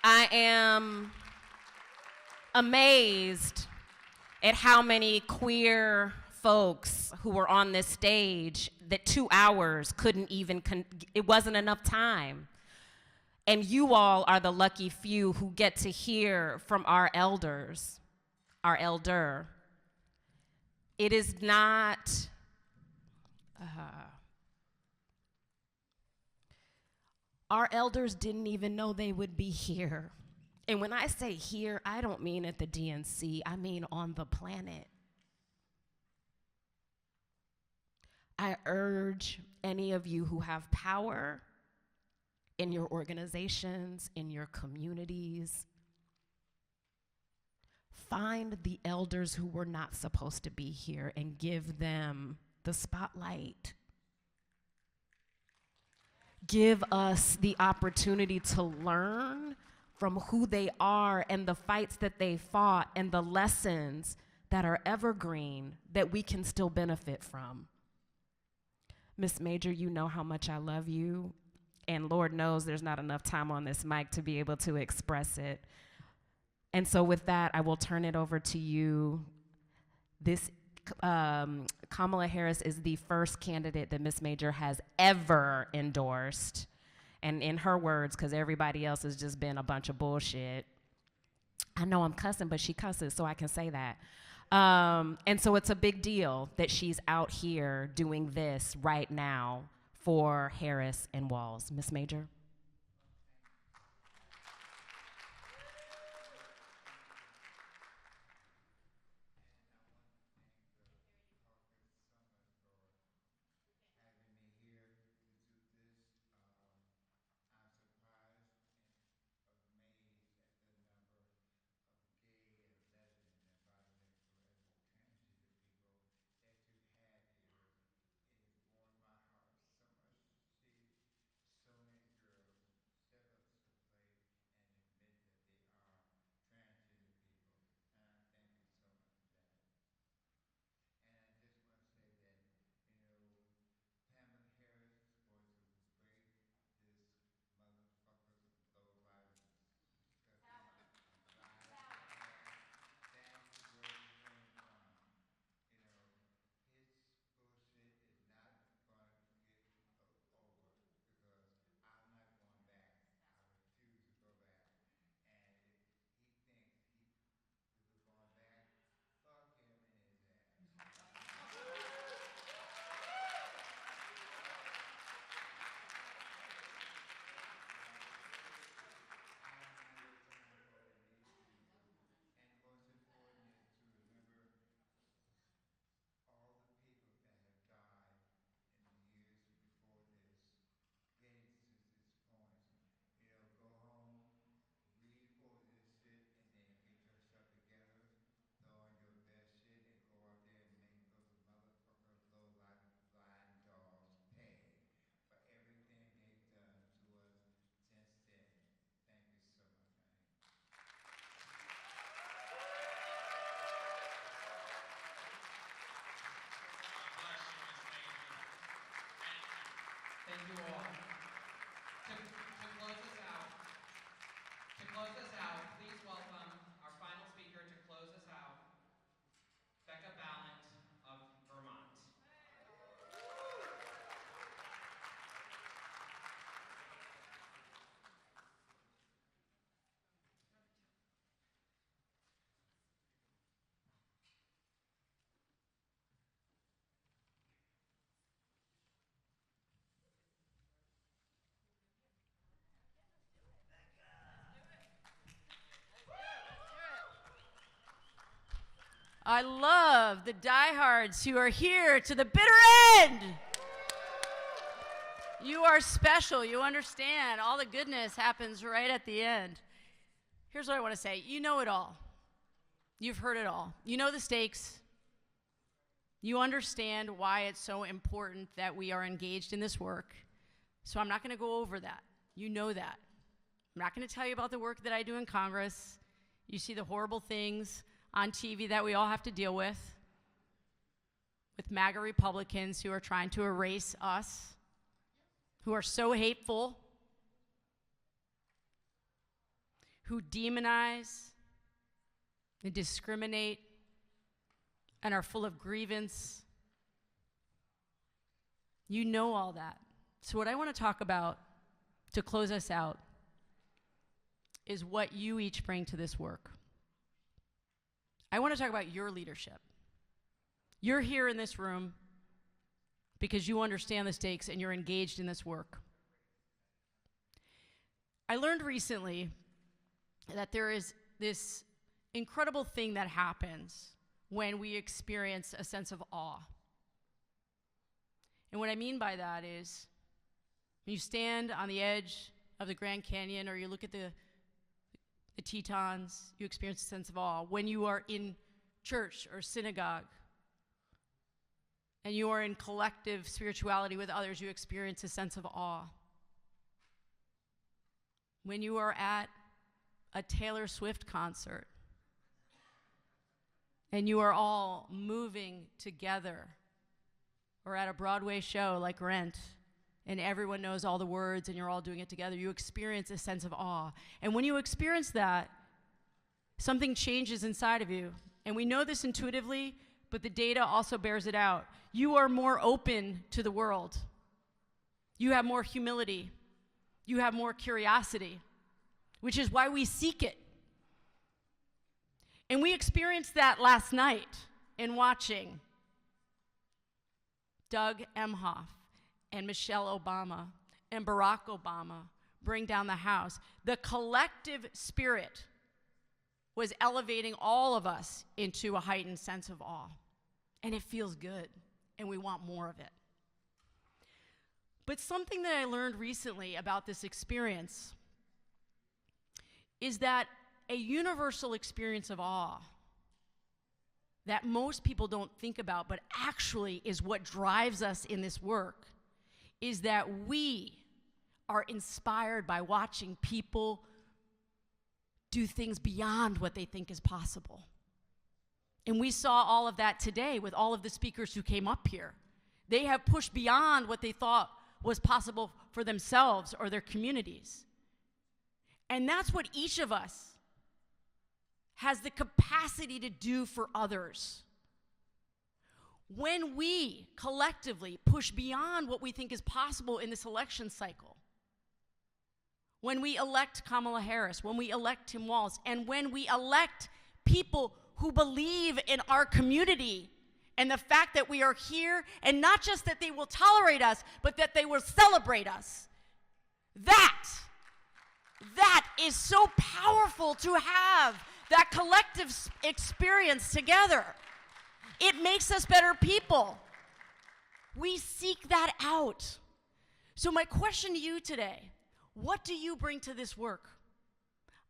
I am amazed at how many queer folks who were on this stage that 2 hours couldn't even, it wasn't enough time. And you all are the lucky few who get to hear from our elders, our elder. It is not, our elders didn't even know they would be here. And when I say here, I don't mean at the DNC, I mean on the planet. I urge any of you who have power in your organizations, in your communities, find the elders who were not supposed to be here and give them the spotlight. Give us the opportunity to learn from who they are and the fights that they fought and the lessons that are evergreen that we can still benefit from. Miss Major, you know how much I love you, and Lord knows there's not enough time on this mic to be able to express it. And so with that, I will turn it over to you. This Kamala Harris is the first candidate that Miss Major has ever endorsed. And in her words, because everybody else has just been a bunch of bullshit. I know I'm cussing, but she cusses, so I can say that. And so it's a big deal that she's out here doing this right now for Harris and Walz. Miss Major? you all. To close us out, please welcome our final speaker to close us out, Becca Ballant of Vermont. I love the diehards who are here to the bitter end. You are special. You understand. All the goodness happens right at the end. Here's what I want to say. You know it all. You've heard it all. You know the stakes. You understand why it's so important that we are engaged in this work. So I'm not going to go over that. You know that. I'm not going to tell you about the work that I do in Congress. You see the horrible things on TV that we all have to deal with MAGA Republicans who are trying to erase us, who are so hateful, who demonize and discriminate and are full of grievance. You know all that. So what I want to talk about to close us out is what you each bring to this work. I want to talk about your leadership. You're here in this room because you understand the stakes and you're engaged in this work. I learned recently that there is this incredible thing that happens when we experience a sense of awe. And what I mean by that is when you stand on the edge of the Grand Canyon or you look at the Tetons, you experience a sense of awe. When you are in church or synagogue and you are in collective spirituality with others, you experience a sense of awe. When you are at a Taylor Swift concert and you are all moving together, or at a Broadway show like Rent, and everyone knows all the words and you're all doing it together, you experience a sense of awe. And when you experience that, something changes inside of you. And we know this intuitively, but the data also bears it out. You are more open to the world. You have more humility. You have more curiosity, which is why we seek it. And we experienced that last night in watching Doug Emhoff and Michelle Obama and Barack Obama bring down the House. The collective spirit was elevating all of us into a heightened sense of awe. And it feels good, and we want more of it. But something that I learned recently about this experience is that a universal experience of awe that most people don't think about, but actually is what drives us in this work, is that we are inspired by watching people do things beyond what they think is possible. And we saw all of that today with all of the speakers who came up here. They have pushed beyond what they thought was possible for themselves or their communities. And that's what each of us has the capacity to do for others. When we collectively push beyond what we think is possible in this election cycle, when we elect Kamala Harris, when we elect Tim Walz, and when we elect people who believe in our community and the fact that we are here, and not just that they will tolerate us, but that they will celebrate us, that is so powerful to have that collective experience together. It makes us better people. We seek that out. So my question to you today, what do you bring to this work?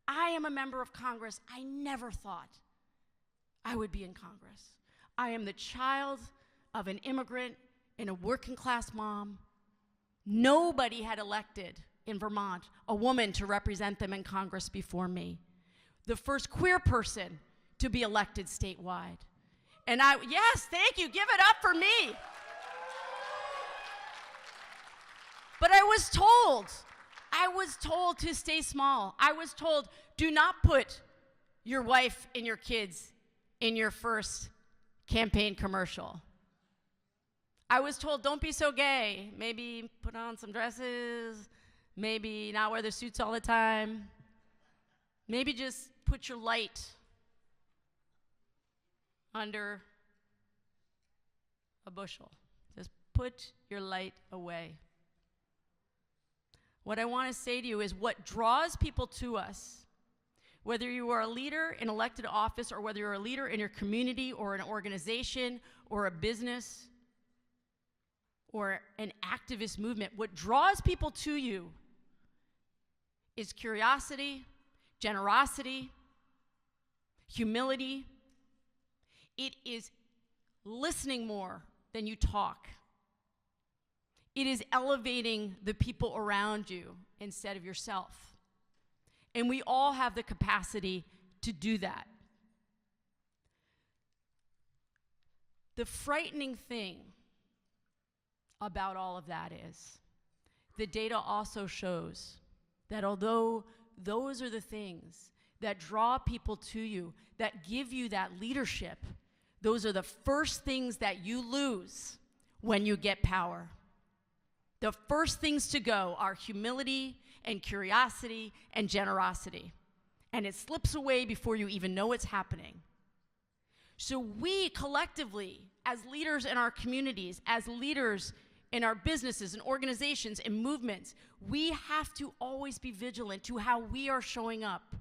I am a member of Congress. I never thought I would be in Congress. I am the child of an immigrant and a working class mom. Nobody had elected in Vermont a woman to represent them in Congress before me. The first queer person to be elected statewide. And yes, thank you, give it up for me. But I was told to stay small. I was told, do not put your wife and your kids in your first campaign commercial. I was told, don't be so gay. Maybe put on some dresses, maybe not wear the suits all the time. Maybe just put your light under a bushel. Just put your light away. What I want to say to you is what draws people to us, whether you are a leader in elected office or whether you're a leader in your community or an organization or a business or an activist movement, what draws people to you is curiosity, generosity, humility. It is listening more than you talk. It is elevating the people around you instead of yourself. And we all have the capacity to do that. The frightening thing about all of that is the data also shows that although those are the things that draw people to you, that give you that leadership, those are the first things that you lose when you get power. The first things to go are humility and curiosity and generosity. And it slips away before you even know it's happening. So we collectively, as leaders in our communities, as leaders in our businesses and organizations and movements, we have to always be vigilant to how we are showing up.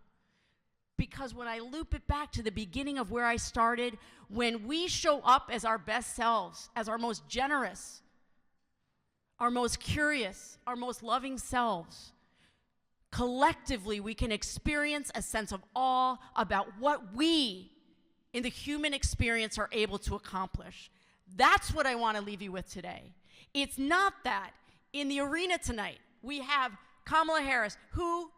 Because when I loop it back to the beginning of where I started, when we show up as our best selves, as our most generous, our most curious, our most loving selves, collectively we can experience a sense of awe about what we in the human experience are able to accomplish. That's what I want to leave you with today. It's not that in the arena tonight we have Kamala Harris, who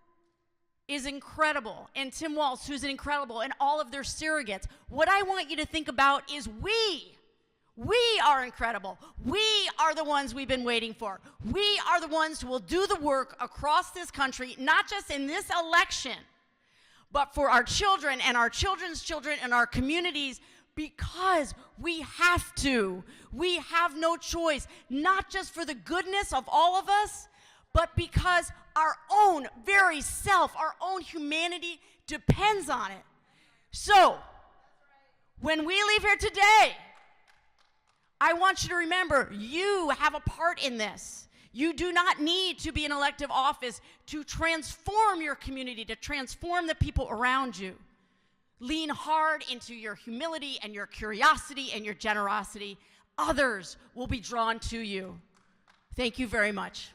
is incredible, and Tim Walz, who's incredible, and all of their surrogates. What I want you to think about is we are incredible. We are the ones we've been waiting for. We are the ones who will do the work across this country, not just in this election, but for our children and our children's children and our communities, because we have to. We have no choice, not just for the goodness of all of us, but because our own very self, our own humanity depends on it. So, when we leave here today, I want you to remember, you have a part in this. You do not need to be in elective office to transform your community, to transform the people around you. Lean hard into your humility and your curiosity and your generosity. Others will be drawn to you. Thank you very much.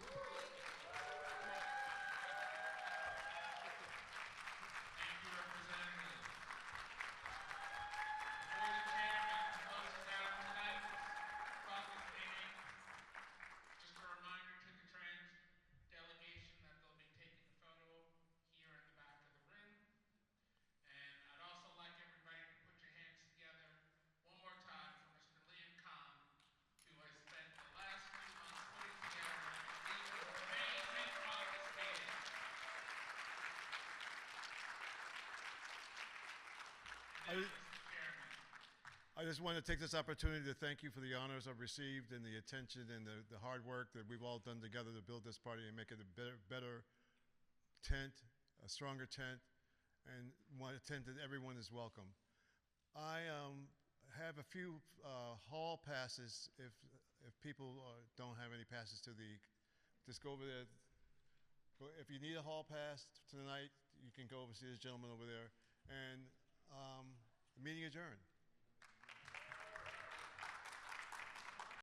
I just want to take this opportunity to thank you for the honors I've received and the attention and the hard work that we've all done together to build this party and make it a better tent, a stronger tent, and want a tent that everyone is welcome. I have a few hall passes if people don't have any passes to the, just go over there. If you need a hall pass tonight, you can go over and see this gentleman over there. And meeting adjourned.